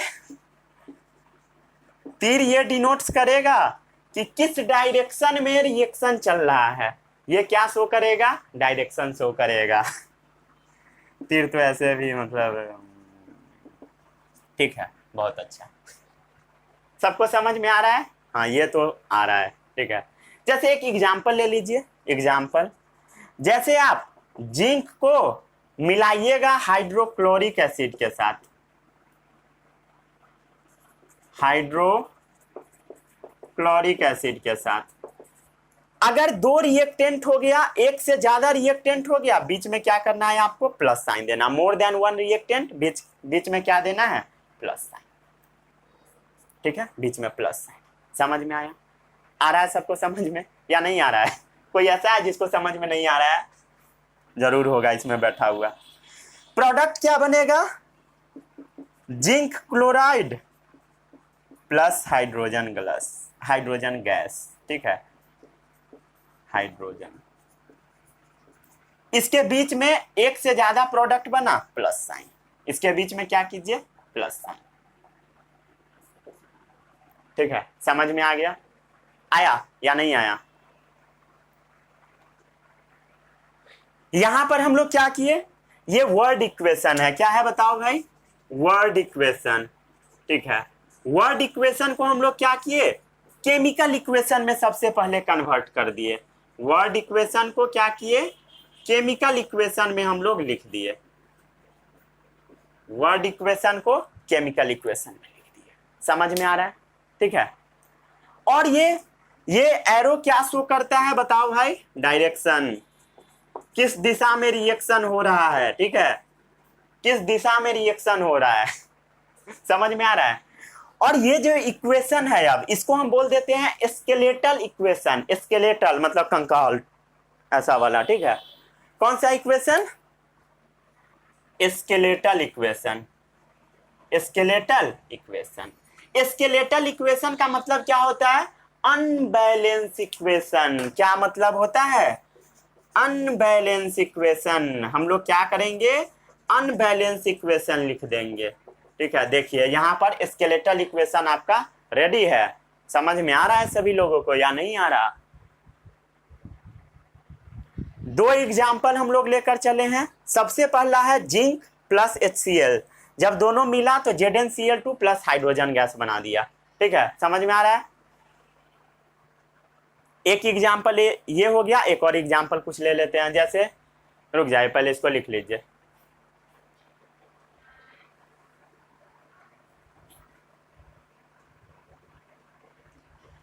Speaker 1: तीर ये डिनोट्स करेगा कि किस डायरेक्शन में रिएक्शन चल रहा है। ये क्या शो करेगा? डायरेक्शन शो करेगा। तीर तो ऐसे भी मतलब, ठीक है, बहुत अच्छा। सबको समझ में आ रहा है? हाँ ये तो आ रहा है, ठीक है। जैसे एक एग्जाम्पल ले लीजिए। एग्जाम्पल, जैसे आप जिंक को मिलाइएगा हाइड्रोक्लोरिक एसिड के साथ, हाइड्रोक्लोरिक एसिड के साथ। अगर 2 रिएक्टेंट हो गया, एक से ज्यादा रिएक्टेंट हो गया, बीच में क्या करना है? आपको प्लस साइन देना। मोर देन 1 रिएक्टेंट, बीच में क्या देना है? प्लस साइन, ठीक है, बीच में प्लस साइन। समझ में आया? आ रहा है सबको समझ में या नहीं आ रहा है? कोई ऐसा है जिसको समझ में नहीं आ रहा है? जरूर होगा इसमें बैठा हुआ। प्रोडक्ट क्या बनेगा? Zinc chloride plus hydrogen gas, ठीक है। हाइड्रोजन। इसके बीच में एक से ज्यादा प्रोडक्ट बना, प्लस साइन। इसके बीच में क्या कीजिए, प्लस साइन। ठीक है, समझ में आ गया, आया या नहीं आया? यहां पर हम लोग क्या किए, ये वर्ड इक्वेशन है, क्या है बताओ भाई, वर्ड इक्वेशन। ठीक है, वर्ड इक्वेशन को हम लोग क्या किए, केमिकल इक्वेशन में सबसे पहले कन्वर्ट कर दिए। वर्ड इक्वेशन को क्या किए, केमिकल इक्वेशन में हम लोग लिख दिए। वर्ड इक्वेशन को केमिकल इक्वेशन में लिख दिए। समझ में आ रहा है? ठीक है, और ये एरो क्या शो करता है बताओ भाई, डायरेक्शन, किस दिशा में रिएक्शन हो रहा है। ठीक है, किस दिशा में रिएक्शन हो रहा है समझ में आ रहा है? और ये जो इक्वेशन है, अब इसको हम बोल देते हैं स्केलेटल इक्वेशन। स्केलेटल मतलब कंकाल, ऐसा वाला। ठीक है, कौन सा equation, skeletal equation. Skeletal equation, skeletal equation का मतलब क्या होता है, अनबैलेंस इक्वेशन। क्या मतलब होता है, अनबैलेंस इक्वेशन। हम लोग क्या करेंगे, अनबैलेंस इक्वेशन लिख देंगे। ठीक है, देखिए यहां पर स्केलेटल इक्वेशन आपका रेडी है। समझ में आ रहा है सभी लोगों को या नहीं आ रहा? दो एग्जाम्पल हम लोग लेकर चले हैं। सबसे पहला है जिंक प्लस HCl, जब दोनों मिला तो ZnCl2 प्लस हाइड्रोजन गैस बना दिया। ठीक है, समझ में आ रहा है? एक एग्जाम्पल ये हो गया, एक और एग्जाम्पल कुछ ले लेते हैं। जैसे, रुक जाए पहले इसको लिख लीजिए।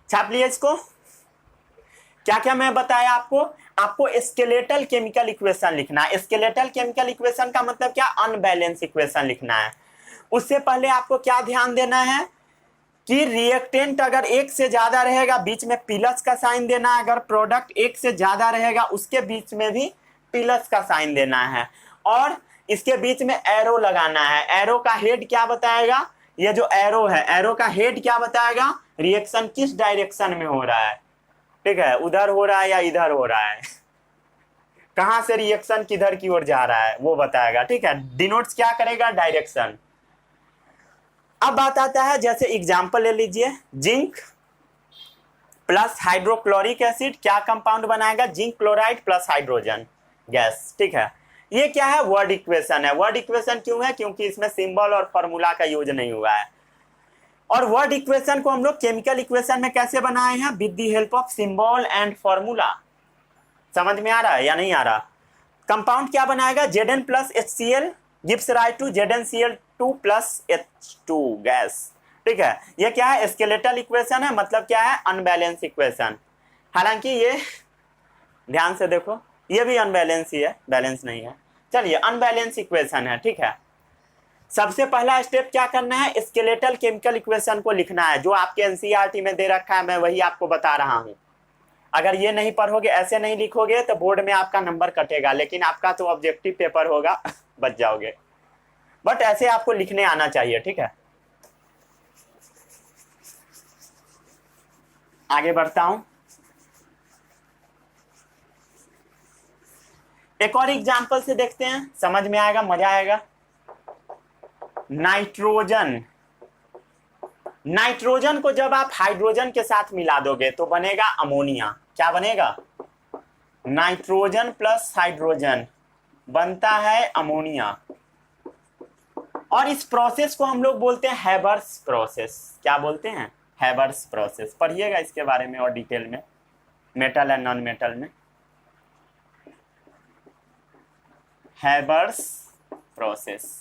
Speaker 1: छाप लिए इसको। क्या क्या मैं बताया आपको, आपको स्केलेटल केमिकल इक्वेशन लिखना है। स्केलेटल केमिकल इक्वेशन का मतलब क्या, अनबैलेंस इक्वेशन लिखना है। उससे पहले आपको क्या ध्यान देना है कि रिएक्टेंट अगर एक से ज्यादा रहेगा बीच में प्लस का साइन देना है, अगर प्रोडक्ट एक से ज्यादा रहेगा उसके बीच में भी प्लस का साइन देना है, और इसके बीच में एरो लगाना है। एरो का हेड क्या बताएगा, ये जो एरो है, एरो का हेड क्या बताएगा, रिएक्शन किस डायरेक्शन में हो रहा है। ठीक है, उधर हो रहा है या इधर हो रहा है, कहां से रिएक्शन किधर की ओर जा रहा है वो बताएगा। ठीक है, डिनोट्स क्या करेगा, डायरेक्शन। अब बात आता है, जैसे एग्जांपल ले लीजिए, जिंक प्लस हाइड्रोक्लोरिक एसिड क्या कंपाउंड बनाएगा, zinc chloride plus hydrogen gas. ठीक है, ये क्या है, वर्ड इक्वेशन है। वर्ड इक्वेशन क्यों है, क्योंकि इसमें सिंबल और फॉर्मूला का यूज नहीं हुआ है। और वर्ड इक्वेशन को हम लोग केमिकल इक्वेशन में कैसे बनाए हैं, with the help of symbol and formula. समझ में आ रहा है या नहीं आ रहा? कंपाउंड क्या बनाएगा, Zn plus HCl gives rise to ZnCl2 plus H2 gas. ठीक है, ये क्या है, स्केलेटल इक्वेशन है, मतलब क्या है, अनबैलेंस इक्वेशन। हालांकि ये ध्यान से देखो, ये भी अनबैलेंस ही है, बैलेंस नहीं है। चलिए, अनबैलेंस इक्वेशन है। ठीक है, सबसे पहला स्टेप क्या करना है, स्केलेटल केमिकल इक्वेशन को लिखना है। जो आपके एनसीईआरटी में दे रखा है मैं वही आपको बता रहा हूं। अगर ये नहीं पढ़ोगे, ऐसे नहीं लिखोगे तो बोर्ड में आपका नंबर कटेगा, लेकिन आपका तो ऑब्जेक्टिव पेपर होगा, बच जाओगे। बट ऐसे आपको लिखने आना चाहिए। ठीक है, आगे बढ़ता हूं। एक और एग्जांपल से देखते हैं, समझ में आएगा, मजा आएगा। नाइट्रोजन, नाइट्रोजन को जब आप हाइड्रोजन के साथ मिला दोगे तो बनेगा अमोनिया। क्या बनेगा, नाइट्रोजन प्लस हाइड्रोजन बनता है अमोनिया। और इस प्रोसेस को हम लोग बोलते हैं हैबर्स प्रोसेस। क्या बोलते हैं, हैबर्स प्रोसेस। पढ़िएगा इसके बारे में और डिटेल में, मेटल एंड नॉन मेटल में। हैबर्स प्रोसेस,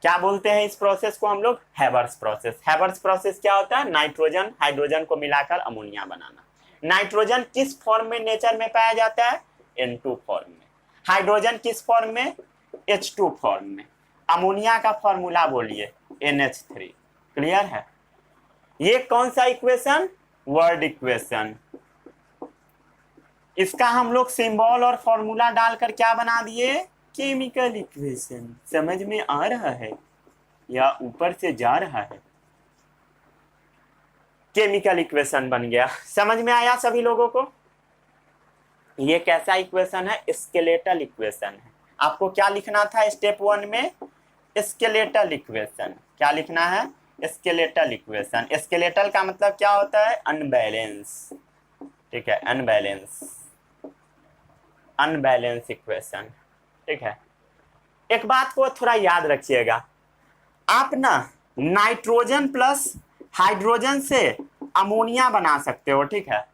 Speaker 1: क्या बोलते हैं इस प्रोसेस को हम लोग, हैबर्स प्रोसेस। हैबर्स प्रोसेस क्या होता है, नाइट्रोजन हाइड्रोजन को मिलाकर अमोनिया बनाना। नाइट्रोजन किस फॉर्म में नेचर में पाया जाता है, N2 फॉर्म में। हाइड्रोजन किस फॉर्म में, H2 फॉर्म में। अमोनिया का फॉर्मूला बोलिए, NH3। क्लियर है? ये कौन सा इक्वेशन, वर्ड इक्वेशन। इसका हम लोग सिंबल और फॉर्मूला डालकर क्या बना दिए, केमिकल इक्वेशन। समझ में आ रहा है या ऊपर से जा रहा है? केमिकल इक्वेशन बन गया। समझ में आया सभी लोगों को? ये कैसा इक्वेशन है? स्केलेटल इक्वेशन है। आपको क्या लिखना था स्टेप 1 में? Skeletal equation. क्या लिखना है? Skeletal equation. स्केलेटल का मतलब क्या होता है? अनबैलेंस। ठीक है, अनबैलेंस, अनबैलेंस इक्वेशन। ठीक है, एक बात को थोड़ा याद रखिएगा, आप ना नाइट्रोजन प्लस हाइड्रोजन से अमोनिया बना सकते हो। ठीक है,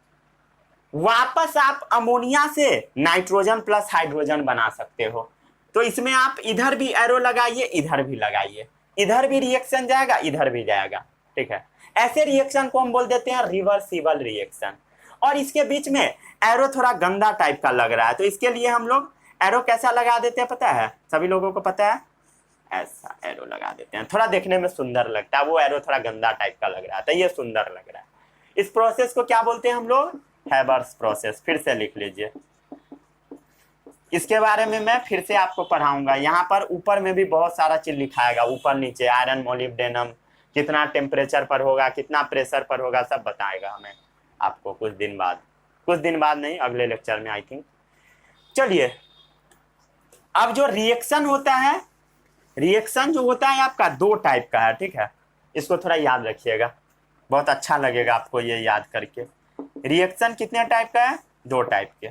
Speaker 1: वापस आप अमोनिया से नाइट्रोजन प्लस हाइड्रोजन बना सकते हो। तो इसमें आप इधर भी एरो लगाइए, इधर भी लगाइए, इधर भी रिएक्शन जाएगा, इधर भी जाएगा। ठीक है, ऐसे रिएक्शन को हम बोल देते हैं रिवर्सिबल रिएक्शन। और इसके बीच में एरो थोड़ा गंदा टाइप का लग रहा है, तो इसके लिए हम लोग एरो कैसा लगा देते हैं पता है? सभी लोगों को पता है? ऐसा एरो लगा देते हैं, थोड़ा देखने में सुंदर लगता है। वो एरो थोड़ा गंदा टाइप का लग रहा है, तो ये सुंदर लग रहा है। इस प्रोसेस को क्या बोलते हैं हम लोग? Haber's process. फिर से लिख लीजिए, इसके बारे में मैं फिर से आपको पढ़ाऊंगा। यहाँ पर ऊपर में भी बहुत सारा चीज लिखाएगा, ऊपर नीचे, आयरन मोलिब्डेनम कितना टेम्परेचर पर होगा, कितना प्रेशर पर होगा, सब बताएगा हमें आपको कुछ दिन बाद। कुछ दिन बाद नहीं, अगले लेक्चर में आई थिंक। चलिए, अब जो रिएक्शन होता है, रिएक्शन जो होता है आपका 2 टाइप का है। ठीक है, इसको थोड़ा याद रखिएगा, बहुत अच्छा लगेगा आपको ये याद करके। रिएक्शन कितने टाइप का है? 2 टाइप के।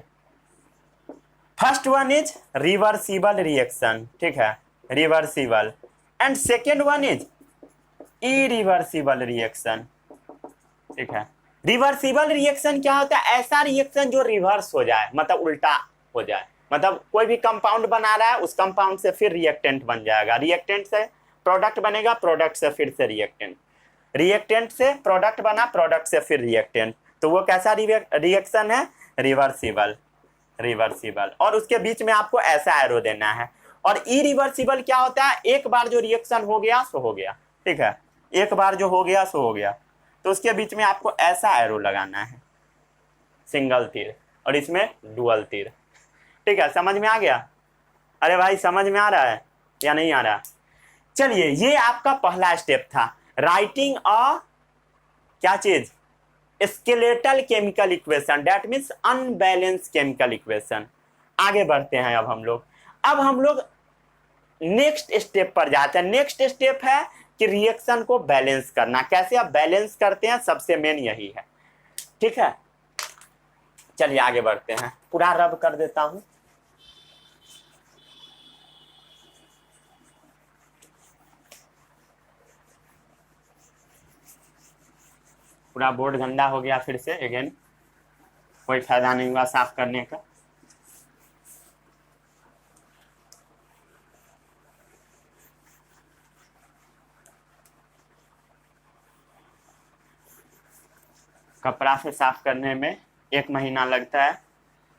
Speaker 1: First one is reversible reaction. ठीक है, reversible. And second one is irreversible reaction. ठीक है, रिवर्सिबल रिएक्शन क्या होता है? ऐसा रिएक्शन जो रिवर्स हो जाए, मतलब उल्टा हो जाए। मतलब कोई भी कंपाउंड बना रहा है, उस कंपाउंड से फिर रिएक्टेंट बन जाएगा, रिएक्टेंट से प्रोडक्ट बनेगा, प्रोडक्ट से फिर से रिएक्टेंट, रिएक्टेंट से प्रोडक्ट बना, प्रोडक्ट से फिर रिएक्टेंट। तो वो कैसा रिएक्शन है? Reversible, reversible. और उसके बीच में आपको ऐसा एरो देना है। और इरिवर्सिबल क्या होता है? एक बार जो रिएक्शन हो गया सो हो गया। ठीक है, एक बार जो हो गया सो हो गया, तो उसके बीच में आपको ऐसा एरो लगाना है, सिंगल तीर, और इसमें डुअल तीर। ठीक है, समझ में आ गया? अरे भाई समझ में आ रहा है या नहीं आ रहा? चलिए, ये आपका पहला स्टेप था, राइटिंग अ क्या चीज? Skeletal chemical equation, that means unbalance chemical equation. आगे बढ़ते हैं अब हम लोग नेक्स्ट स्टेप पर जाते हैं। नेक्स्ट स्टेप है कि रिएक्शन को बैलेंस करना। कैसे आप बैलेंस करते हैं, सबसे मेन यही है। ठीक है, चलिए आगे बढ़ते हैं, पूरा रब कर देता हूं। पूरा बोर्ड गंदा हो गया फिर से अगेन, कोई फायदा नहीं हुआ साफ करने का। कपड़ा से साफ करने में 1 महीना लगता है।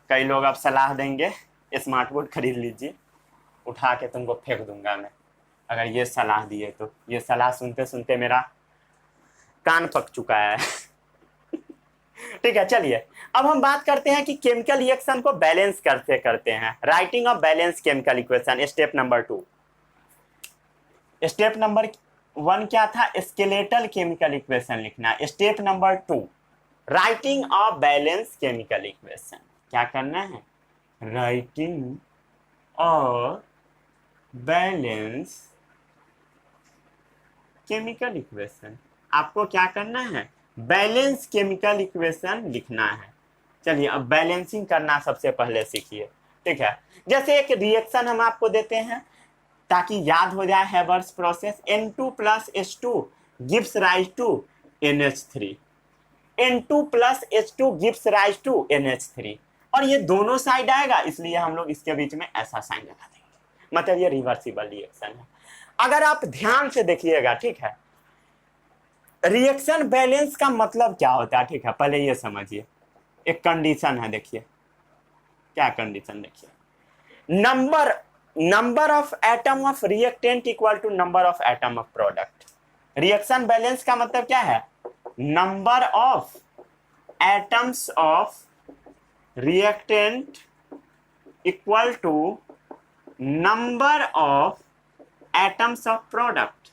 Speaker 1: कई लोग अब सलाह देंगे स्मार्ट बोर्ड खरीद लीजिए, उठा के तुमको फेंक दूंगा मैं अगर ये सलाह दिए तो। ये सलाह सुनते सुनते मेरा कान पक चुका है। ठीक है, चलिए अब हम बात करते हैं कि केमिकल रिएक्शन को बैलेंस करते करते हैं। Writing of balance chemical equation, step number 2। Step number 1 क्या था? स्केलेटल केमिकल इक्वेशन लिखना। Step number 2, writing of balance chemical equation. क्या करना है? Writing of balance chemical equation. आपको क्या करना है? बैलेंस केमिकल इक्वेशन लिखना है। चलिए अब बैलेंसिंग करना सबसे पहले सीखिए। ठीक है, जैसे एक रिएक्शन हम आपको देते हैं ताकि याद हो जाए, Haber's process, N2 + H2 gives rise to NH3, N2 + H2 gives rise to NH3। और ये दोनों साइड आएगा, इसलिए हम लोग इसके बीच में ऐसा साइन लगा देंगे, मतलब ये रिवर्सिबल रिएक्शन है। अगर आप ध्यान से देखिएगा, ठीक है, रिएक्शन बैलेंस का मतलब क्या होता है? ठीक है, पहले ये समझिए, एक कंडीशन है, देखिए क्या कंडीशन, देखिए number of atom of reactant equal to number of atom of product. Reaction balance का मतलब क्या है? Number of atoms of reactant equal to number of atoms of product.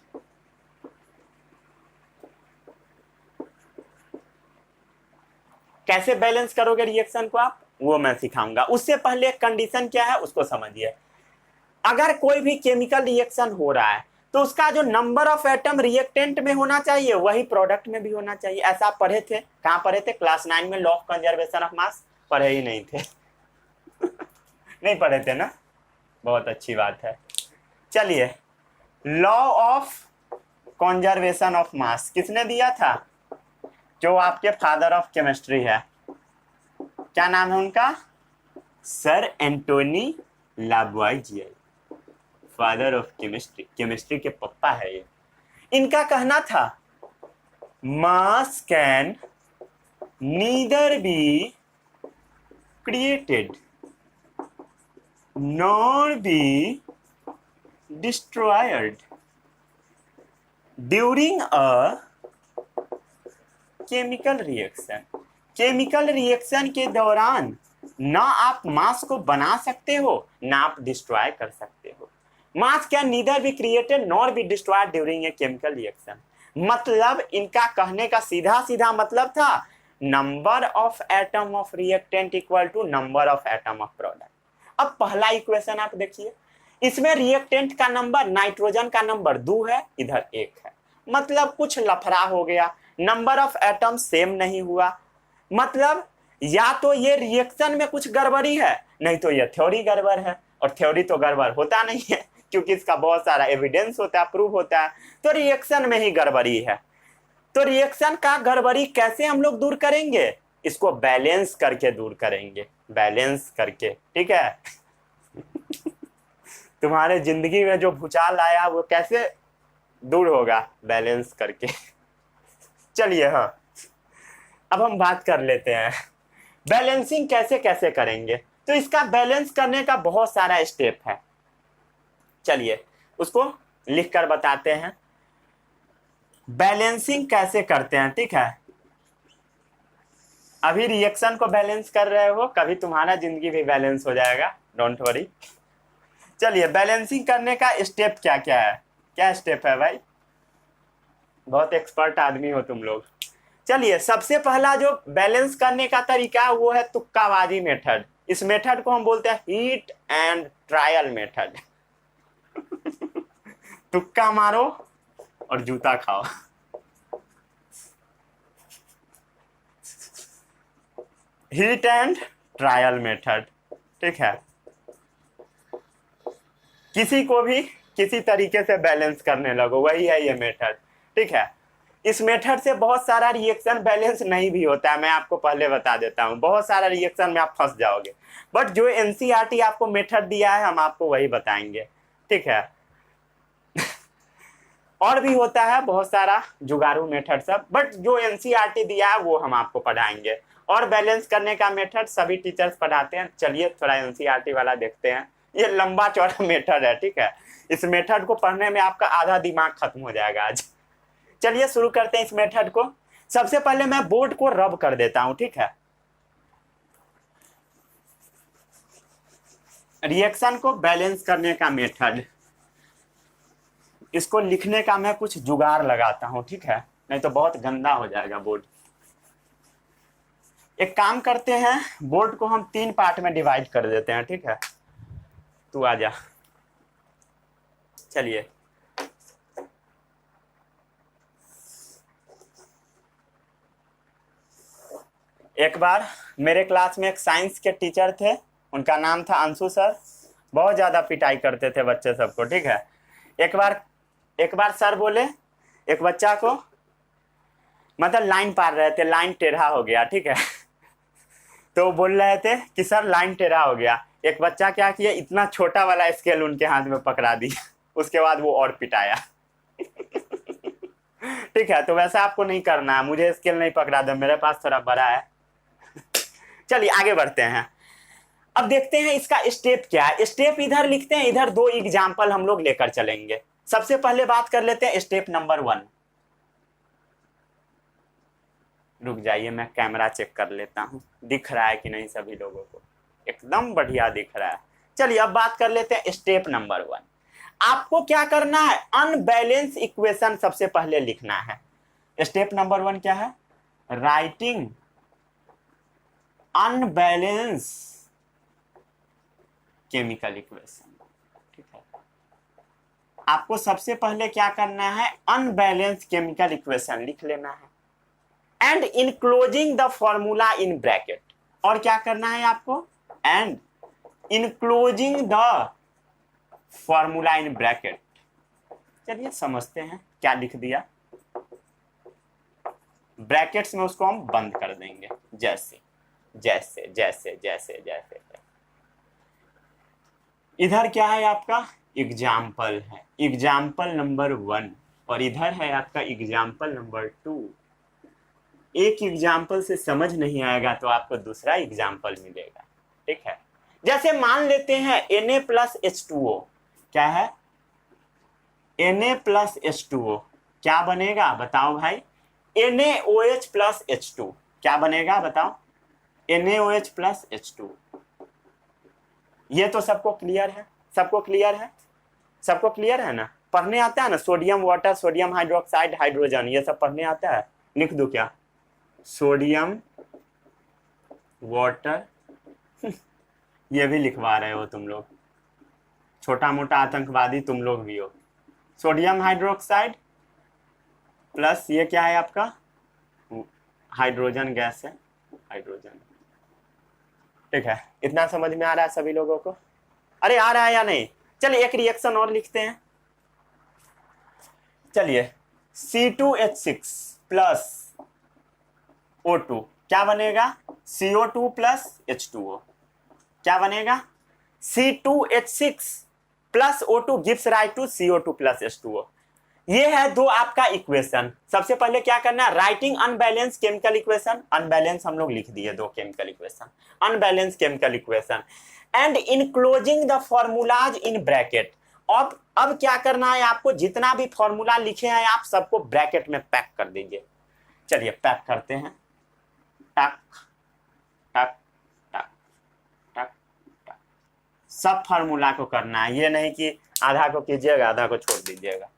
Speaker 1: कैसे बैलेंस करोगे रिएक्शन को आप, वो मैं सिखाऊंगा। उससे पहले कंडीशन क्या है उसको समझिए। अगर कोई भी केमिकल रिएक्शन हो रहा है तो उसका जो नंबर ऑफ एटम रिएक्टेंट में होना चाहिए वही प्रोडक्ट में भी होना चाहिए। ऐसा आप पढ़े थे, कहाँ पढ़े थे? क्लास 9 में law of conservation of mass पढ़े ही नहीं थे नहीं पढ़े थे ना, बहुत अच्छी बात है। चलिए, law of conservation of mass किसने दिया था? जो आपके फादर ऑफ केमिस्ट्री है, क्या नाम है उनका? Sir Antoine Lavoisier, father of chemistry, chemistry के पप्पा है ये। इनका कहना था mass can neither be created nor be destroyed during a chemical reaction. Chemical reaction के दौरान ना आप मास को बना सकते हो ना आप डिस्ट्रॉय कर सकते हो। Mass can neither be created nor be destroyed during a chemical reaction. मतलब इनका कहने का सीधा सीधा मतलब था number of atom of reactant equal to number of atom of product. अब पहला इक्वेशन आप देखिए, इसमें रिएक्टेंट का नंबर, नाइट्रोजन का नंबर 2 है, इधर 1 है, मतलब कुछ लफड़ा हो गया, नंबर ऑफ एटम सेम नहीं हुआ। मतलब या तो ये रिएक्शन में कुछ गड़बड़ी है, नहीं तो ये थ्योरी गड़बड़ है, और थ्योरी तो गड़बड़ होता नहीं है क्योंकि इसका बहुत सारा एविडेंस होता है, प्रूफ होता है, तो रिएक्शन में ही गड़बड़ी है। तो रिएक्शन का गड़बड़ी कैसे हम लोग दूर करेंगे? इसको बैलेंस करके दूर करेंगे, बैलेंस करके, ठीक है तुम्हारे जिंदगी में जो भूचाल आया वो कैसे दूर होगा? बैलेंस करके चलिए, हाँ अब हम बात कर लेते हैं बैलेंसिंग कैसे कैसे करेंगे। तो इसका बैलेंस करने का बहुत सारा स्टेप है, चलिए उसको लिख कर बताते हैं बैलेंसिंग कैसे करते हैं, ठीक है। अभी रिएक्शन को बैलेंस कर रहे हो, कभी तुम्हारा जिंदगी भी बैलेंस हो जाएगा, डोंट वरी। चलिए, बैलेंसिंग करने का स्टेप क्या क्या है? क्या स्टेप है भाई? बहुत एक्सपर्ट आदमी हो तुम लोग। चलिए, सबसे पहला जो बैलेंस करने का तरीका है वो है तुक्काबाजी मेथड। इस मेथड को हम बोलते हैं हीट एंड ट्रायल मेथड तुक्का मारो और जूता खाओ हीट एंड ट्रायल मेथड, ठीक है। किसी को भी किसी तरीके से बैलेंस करने लगो, वही है ये मेथड, ठीक है। इस मेथड से बहुत सारा रिएक्शन बैलेंस नहीं भी होता है, मैं आपको पहले बता देता हूं। बहुत सारा रिएक्शन में आप फंस जाओगे, बट जो एनसीईआरटी आपको मेथड दिया है हम आपको वही बताएंगे, ठीक है और भी होता है बहुत सारा जुगाड़ू मेथड सब, बट जो एनसीईआरटी दिया है वो हम आपको पढ़ाएंगे। और बैलेंस करने का मेथड सभी टीचर्स पढ़ाते हैं। चलिए थोड़ा एनसीईआरटी वाला देखते हैं, ये लंबा चौड़ा मेथड है, ठीक है। इस मेथड को पढ़ने में आपका आधा दिमाग खत्म हो जाएगा आज। चलिए शुरू करते हैं इस मेथड को। सबसे पहले मैं बोर्ड को रब कर देता हूं, ठीक है। रिएक्शन को बैलेंस करने का मेथड, इसको लिखने का मैं कुछ जुगाड़ लगाता हूं, ठीक है, नहीं तो बहुत गंदा हो जाएगा बोर्ड। एक काम करते हैं, बोर्ड को हम 3 पार्ट में डिवाइड कर देते हैं, ठीक है। तू आ जा। चलिए, एक बार मेरे क्लास में एक साइंस के टीचर थे, उनका नाम था अंशु सर। बहुत ज्यादा पिटाई करते थे बच्चे सबको, ठीक है। एक बार सर बोले एक बच्चा को, मतलब लाइन पार रहे थे, लाइन टेढ़ा हो गया, ठीक है तो बोल रहे थे कि सर लाइन टेढ़ा हो गया। एक बच्चा क्या किया, इतना छोटा वाला स्केल उनके हाथ में पकड़ा दिया, उसके बाद वो और पिटाया ठीक है, तो वैसा आपको नहीं करना है, मुझे स्केल नहीं पकड़ा दो, मेरे पास थोड़ा बड़ा है चलिए आगे बढ़ते हैं। अब देखते हैं इसका स्टेप क्या है। स्टेप इधर लिखते हैं, इधर 2 एग्जाम्पल हम लोग लेकर चलेंगे। सबसे पहले बात कर लेते हैं स्टेप नंबर 1। रुक जाइए, मैं कैमरा चेक कर लेता हूं, दिख रहा है कि नहीं सभी लोगों को? एकदम बढ़िया दिख रहा है। चलिए अब बात कर लेते हैं स्टेप नंबर 1। आपको क्या करना है, अनबैलेंस इक्वेशन सबसे पहले लिखना है। स्टेप नंबर 1 क्या है? Writing unbalance chemical equation. ठीक है, आपको सबसे पहले क्या करना है, अनबैलेंस केमिकल इक्वेशन लिख लेना है and enclosing the formula in bracket. और क्या करना है आपको, and enclosing the formula in bracket. चलिए समझते हैं क्या लिख दिया, ब्रैकेट्स में उसको हम बंद कर देंगे, जैसे जैसे जैसे जैसे जैसे। इधर क्या है आपका, एग्जाम्पल है, एग्जाम्पल नंबर 1, और इधर है आपका एग्जाम्पल नंबर 2। एक एग्जाम्पल से समझ नहीं आएगा तो आपको दूसरा एग्जाम्पल मिलेगा। ठीक है, जैसे मान लेते हैं Na+H2O, क्या है, Na+H2O क्या बनेगा बताओ भाई, NaOH+H2 क्या बनेगा बताओ, NaOH+H2। ये तो सबको क्लियर है, सबको क्लियर है, सबको क्लियर है ना, पढ़ने आता है ना, sodium water, sodium hydroxide, hydrogen, ये सब पढ़ने आता है, लिख दो क्या, सोडियम वाटर ये भी लिखवा रहे हो तुम लोग, छोटा मोटा आतंकवादी तुम लोग भी हो। सोडियम हाइड्रोक्साइड प्लस ये क्या है आपका, हाइड्रोजन गैस है, हाइड्रोजन। ठीक है, इतना समझ में आ रहा है सभी लोगों को, अरे आ रहा है या नहीं। चलिए एक रिएक्शन और लिखते हैं, चलिए C2H6 प्लस O2 क्या बनेगा, CO2 प्लस H2O क्या बनेगा, C2H6 plus O2 gives right to CO2 plus H2O। ये है दो आपका इक्वेशन। सबसे पहले क्या करना है, writing unbalance chemical equation, unbalance हम लोग लिख दिए दो chemical equation, unbalance chemical equation and enclosing the formulas in bracket. अब क्या करना है आपको, जितना भी फॉर्मूला लिखे हैं आप सबको ब्रैकेट में पैक कर दीजिए। चलिए पैक करते हैं, टक टक टक टक टक, सब फॉर्मूला को करना है, ये नहीं कि आधा को कीजिएगा आधा को छोड़ दीजिएगा।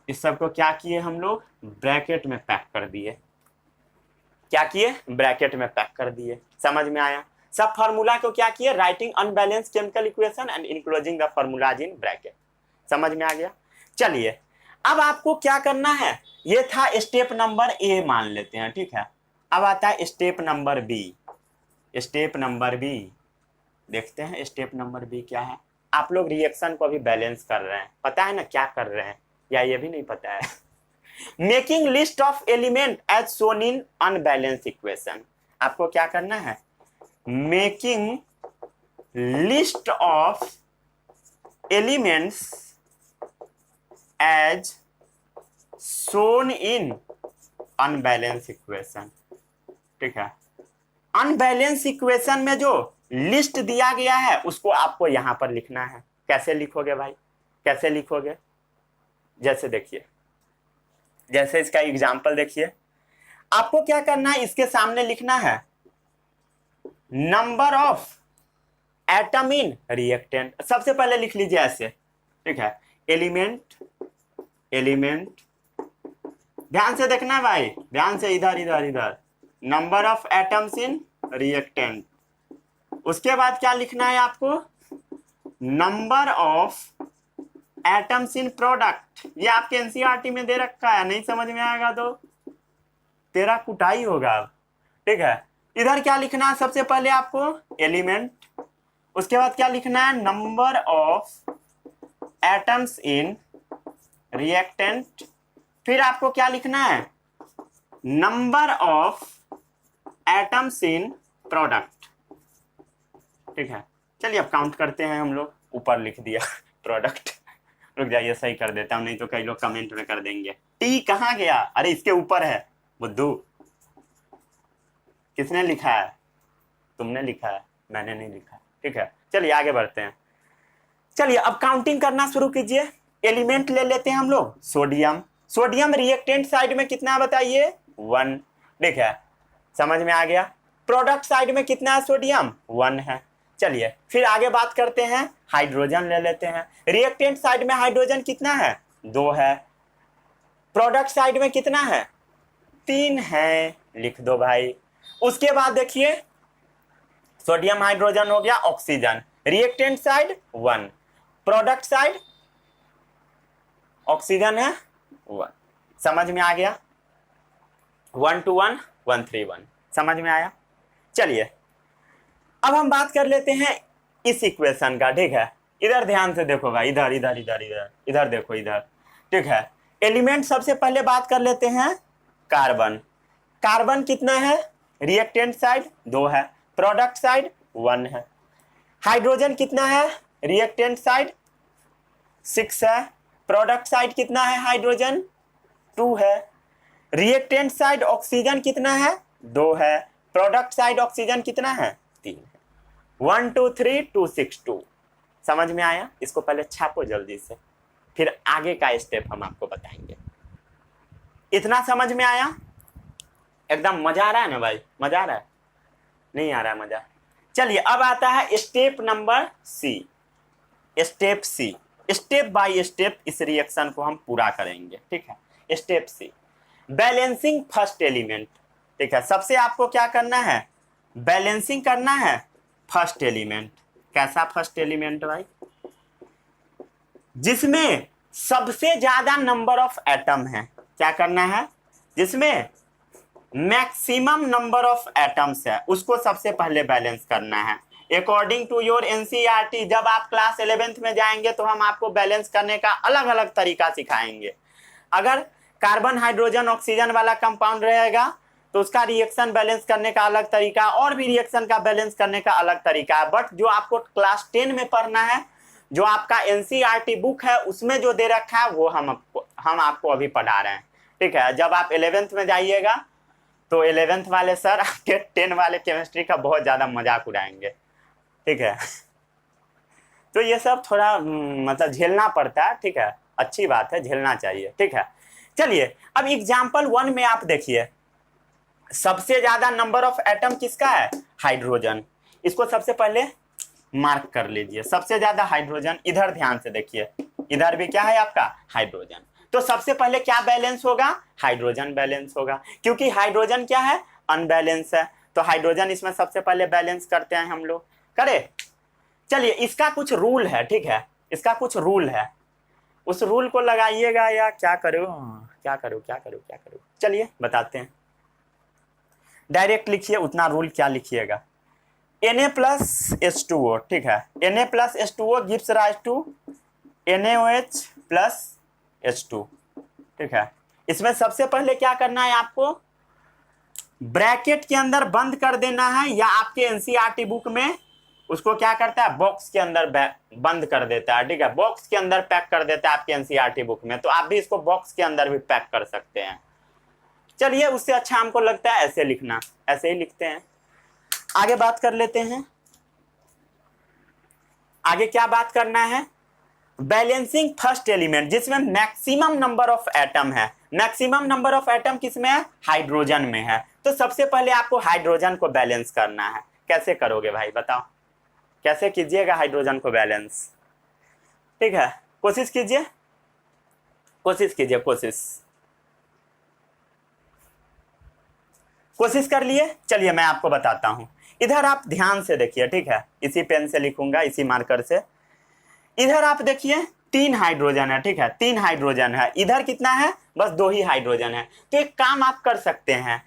Speaker 1: इस सब को क्या किए हम लोग, ब्रैकेट में पैक कर दिए, क्या किए, ब्रैकेट में पैक कर दिए। समझ में आया, सब फार्मूला को क्या किए, writing unbalance chemical equation and enclosing the formulas in bracket. समझ में आ गया। चलिए अब आपको क्या करना है, ये था स्टेप नंबर ए मान लेते हैं, ठीक है। अब आता है step number B. Step number B देखते हैं, स्टेप नंबर बी क्या है। आप लोग रिएक्शन को अभी बैलेंस कर रहे हैं, पता है ना क्या कर रहे हैं, या ये भी नहीं पता है। Making list of element as shown in unbalance equation. आपको क्या करना है, making list of elements as shown in unbalance equation, ठीक है। अनबैलेंस इक्वेशन में जो लिस्ट दिया गया है उसको आपको यहां पर लिखना है। कैसे लिखोगे भाई, कैसे लिखोगे, जैसे देखिए, जैसे इसका एग्जाम्पल देखिए, आपको क्या करना है, इसके सामने लिखना है number of atom in reactant. सबसे पहले लिख लीजिए ऐसे, ठीक है, एलिमेंट, एलिमेंट, ध्यान से देखना है भाई, ध्यान से, इधर इधर इधर, number of atoms in reactant. उसके बाद क्या लिखना है आपको, number of atoms in product. ये आपके एनसीईआरटी में दे रखा है, नहीं समझ में आएगा तो तेरा कुटाई होगा, ठीक है। इधर क्या लिखना है, सबसे पहले आपको एलिमेंट, उसके बाद क्या लिखना है, number of atoms in reactant, फिर आपको क्या लिखना है, number of atoms in product, ठीक है। चलिए अब काउंट करते हैं हम लोग, ऊपर लिख दिया प्रोडक्ट, रुक जाइए सही कर देता हूं, नहीं तो कई लोग कमेंट में कर देंगे टी कहां गया, अरे इसके ऊपर है बुद्धू। किसने लिखा है, तुमने लिखा है, मैंने नहीं लिखा, ठीक है। चलिए आगे बढ़ते हैं। चलिए अब काउंटिंग करना शुरू कीजिए। एलिमेंट ले लेते हैं हम लोग, सोडियम, सोडियम रिएक्टेंट साइड में कितना है बताइए, 1, ठीक है, समझ में आ गया। प्रोडक्ट साइड में कितना है, सोडियम 1 है। चलिए फिर आगे बात करते हैं, हाइड्रोजन ले लेते हैं। रिएक्टेंट साइड में हाइड्रोजन कितना है, 2 है। प्रोडक्ट साइड में कितना है, 3 है। लिख दो भाई। उसके बाद देखिए सोडियम हाइड्रोजन हो गया, oxygen, reactant side 1, product side oxygen है 1। समझ में आ गया? 1 to 1 1 3 1 समझ में आया? चलिए अब हम बात कर लेते हैं इस इक्वेशन का, ठीक है। इधर ध्यान से देखो भाई, इधर इधर इधर इधर इधर देखो इधर, ठीक है। एलिमेंट सबसे पहले बात कर लेते हैं कार्बन। कार्बन कितना है? रिएक्टेंट साइड 2 है, प्रोडक्ट साइड 1 है। हाइड्रोजन कितना है? रिएक्टेंट साइड 6 है, प्रोडक्ट साइड कितना है? हाइड्रोजन 2 है। रिएक्टेंट साइड ऑक्सीजन कितना है? 2 है, प्रोडक्ट साइड ऑक्सीजन कितना है? 3 है। 1 2 3 2 6 2 समझ में आया? इसको पहले छापो जल्दी से, फिर आगे का स्टेप हम आपको बताएंगे। इतना समझ में आया? एकदम मजा आ रहा है ना भाई? मजा आ रहा है? नहीं आ रहा है मजा? चलिए अब आता है step number C. Step C, step by step इस रिएक्शन को हम पूरा करेंगे, ठीक है। Step C, balancing first element, ठीक है। सबसे आपको क्या करना है? बैलेंसिंग करना है फर्स्ट एलिमेंट। कैसा फर्स्ट एलिमेंट भाई? जिसमें सबसे ज्यादा नंबर ऑफ एटम है। क्या करना है? जिसमें मैक्सिमम नंबर ऑफ एटम्स है उसको सबसे पहले बैलेंस करना है। अकॉर्डिंग टू योर एनसीईआरटी, जब आप क्लास 11th में जाएंगे तो हम आपको बैलेंस करने का अलग अलग तरीका सिखाएंगे। अगर कार्बन हाइड्रोजन ऑक्सीजन वाला कंपाउंड रहेगा तो उसका रिएक्शन बैलेंस करने का अलग तरीका, और भी रिएक्शन का बैलेंस करने का अलग तरीका है। बट जो आपको क्लास 10 में पढ़ना है, जो आपका एनसीईआरटी बुक है उसमें जो दे रखा है वो हम आपको अभी पढ़ा रहे हैं, ठीक है। जब आप 11th में जाइएगा तो 11th वाले सर आपके 10 वाले केमिस्ट्री का बहुत ज़्यादा मजाक उड़ाएंगे, ठीक है। तो ये सब थोड़ा मतलब झेलना पड़ता है, ठीक है। अच्छी बात है, झेलना चाहिए, ठीक है। चलिए अब एग्जाम्पल 1 में आप देखिए, सबसे ज्यादा नंबर ऑफ एटम किसका है? हाइड्रोजन। इसको सबसे पहले मार्क कर लीजिए, सबसे ज्यादा हाइड्रोजन। इधर ध्यान से देखिए, इधर भी क्या है आपका? हाइड्रोजन। तो सबसे पहले क्या बैलेंस होगा? हाइड्रोजन बैलेंस होगा, क्योंकि हाइड्रोजन क्या है? अनबैलेंस है। तो हाइड्रोजन इसमें सबसे पहले बैलेंस करते हैं हम लोग, करे। चलिए इसका कुछ रूल है, ठीक है। इसका कुछ रूल है, उस रूल को लगाइएगा या क्या करो क्या करो क्या करो क्या करो, चलिए बताते हैं। डायरेक्ट लिखिए, उतना रूल क्या लिखिएगा? Na+H2O, ठीक है। Na+H2O gives rise to NaOH+H2, ठीक है। इसमें सबसे पहले क्या करना है आपको? ब्रैकेट के अंदर बंद कर देना है, या आपके एनसीईआरटी बुक में उसको क्या करता है? बॉक्स के अंदर बंद कर देता है, ठीक है। बॉक्स के अंदर पैक कर देता है आपके एनसीईआरटी बुक में, तो आप भी इसको बॉक्स के अंदर भी पैक कर सकते हैं। चलिए उससे अच्छा हमको लगता है ऐसे लिखना, ऐसे ही लिखते हैं। आगे बात कर लेते हैं। आगे क्या बात करना है? बैलेंसिंग फर्स्ट एलिमेंट, जिसमें मैक्सिमम नंबर ऑफ एटम है। मैक्सिमम नंबर ऑफ एटम किसमें है? हाइड्रोजन में है। तो सबसे पहले आपको हाइड्रोजन को बैलेंस करना है। कैसे करोगे भाई बताओ? कैसे कीजिएगा हाइड्रोजन को बैलेंस? ठीक है, कोशिश कीजिए, कोशिश कीजिए, कोशिश कर लिए। चलिए मैं आपको बताता हूं। इधर आप ध्यान से देखिए, ठीक है। इसी पेन से लिखूंगा, इसी मार्कर से। इधर आप देखिए 3 हाइड्रोजन है, ठीक है। 3 हाइड्रोजन है। इधर कितना है? बस 2 ही हाइड्रोजन है। तो एक काम आप कर सकते हैं,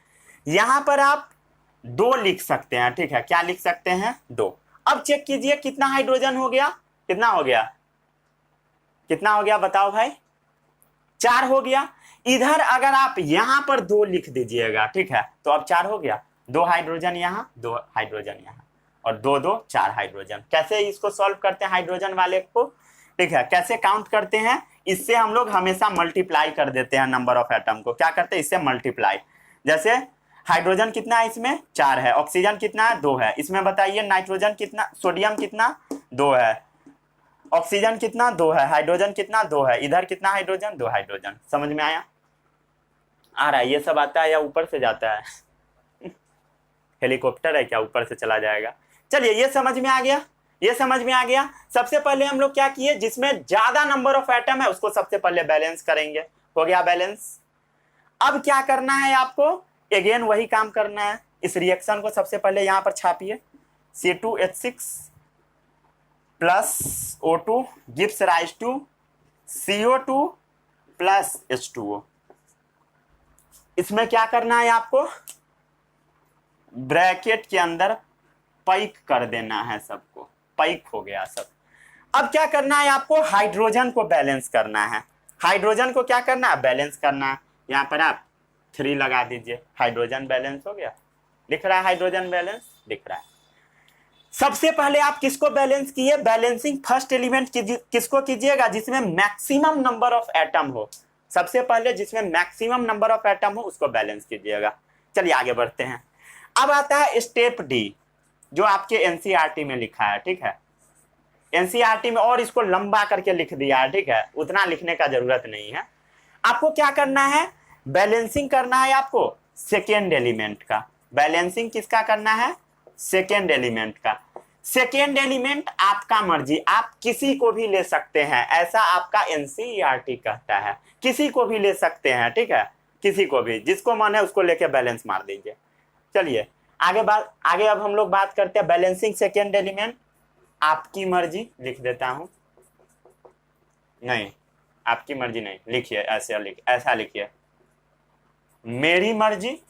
Speaker 1: यहां पर आप 2 लिख सकते हैं, ठीक है। क्या लिख सकते हैं? 2। अब चेक कीजिए कितना हाइड्रोजन हो गया? कितना हो गया? कितना हो गया बताओ भाई? 4 हो गया। इधर अगर आप यहां पर 2 लिख दीजिएगा, ठीक है, तो अब 4 हो गया। 2 हाइड्रोजन यहां, 2 हाइड्रोजन यहां, और 2 2 4 हाइड्रोजन। कैसे इसको सॉल्व करते हैं हाइड्रोजन वाले को? ठीक है, कैसे काउंट करते हैं? इससे हम लोग हमेशा मल्टीप्लाई कर देते हैं नंबर ऑफ एटम को। क्या करते हैं? इससे मल्टीप्लाई। जैसे हाइड्रोजन कितना है इसमें? 4 है। ऑक्सीजन कितना है? 2 है। इसमें बताइए नाइट्रोजन कितना, सोडियम कितना? 2 है। ऑक्सीजन कितना? 2 है। हाइड्रोजन कितना? 2 है। इधर कितना हाइड्रोजन? 2 हाइड्रोजन। समझ में आया? आ रहा है? ये सब आता है या ऊपर से जाता है? हेलीकॉप्टर है क्या, ऊपर से चला जाएगा? चलिए ये समझ में आ गया, ये समझ में आ गया। सबसे पहले हम लोग क्या किए? जिसमें ज्यादा नंबर ऑफ एटम है उसको सबसे पहले बैलेंस करेंगे। हो गया बैलेंस। अब क्या करना है आपको? अगेन वही काम करना है। इस रिएक्शन को सबसे पहले यहां पर छापिए, C2H6 plus O2 gives rise to CO2 plus H2O। इसमें क्या करना है आपको, ब्रैकेट के अंदर पैक कर देना है सबको, पैक हो गया सब। अब क्या करना है आपको, हाइड्रोजन को बैलेंस करना है। हाइड्रोजन को क्या करना है, बैलेंस करना है। यहां पर आप 3 लगा दीजिए, हाइड्रोजन बैलेंस हो गया। दिख रहा है हाइड्रोजन बैलेंस, दिख रहा है। सबसे पहले आप किसको बैलेंस किए, बैलेंसिंग फर्स्ट एलिमेंट किसको कीजिएगा, जिसमें मैक्सिमम नंबर ऑफ एटम हो। सबसे पहले जिसमें मैक्सिमम नंबर ऑफ एटम हो उसको बैलेंस कीजिएगा। चलिए आगे बढ़ते हैं। अब आता है स्टेप डी, जो आपके एनसीईआरटी में लिखा है, ठीक है। एनसीईआरटी में और इसको लंबा करके लिख दिया है, ठीक है, उतना लिखने का जरूरत नहीं है। आपको क्या करना है, बैलेंसिंग करना है आपको सेकेंड एलिमेंट का। बैलेंसिंग किसका करना है, सेकेंड एलिमेंट का। सेकेंड एलिमेंट आपका मर्जी, आप किसी को भी ले सकते हैं, ऐसा आपका एनसीईआरटी कहता है। किसी को भी ले सकते हैं, ठीक है, किसी को भी, जिसको मन है उसको लेके बैलेंस मार दीजिए। चलिए आगे अब हम लोग बात करते हैं बैलेंसिंग सेकेंड एलिमेंट। आपकी मर्जी लिख देता हूं, नहीं आपकी मर्जी नहीं लिखिए, ऐसा लिखिए, मेरी मर्जी।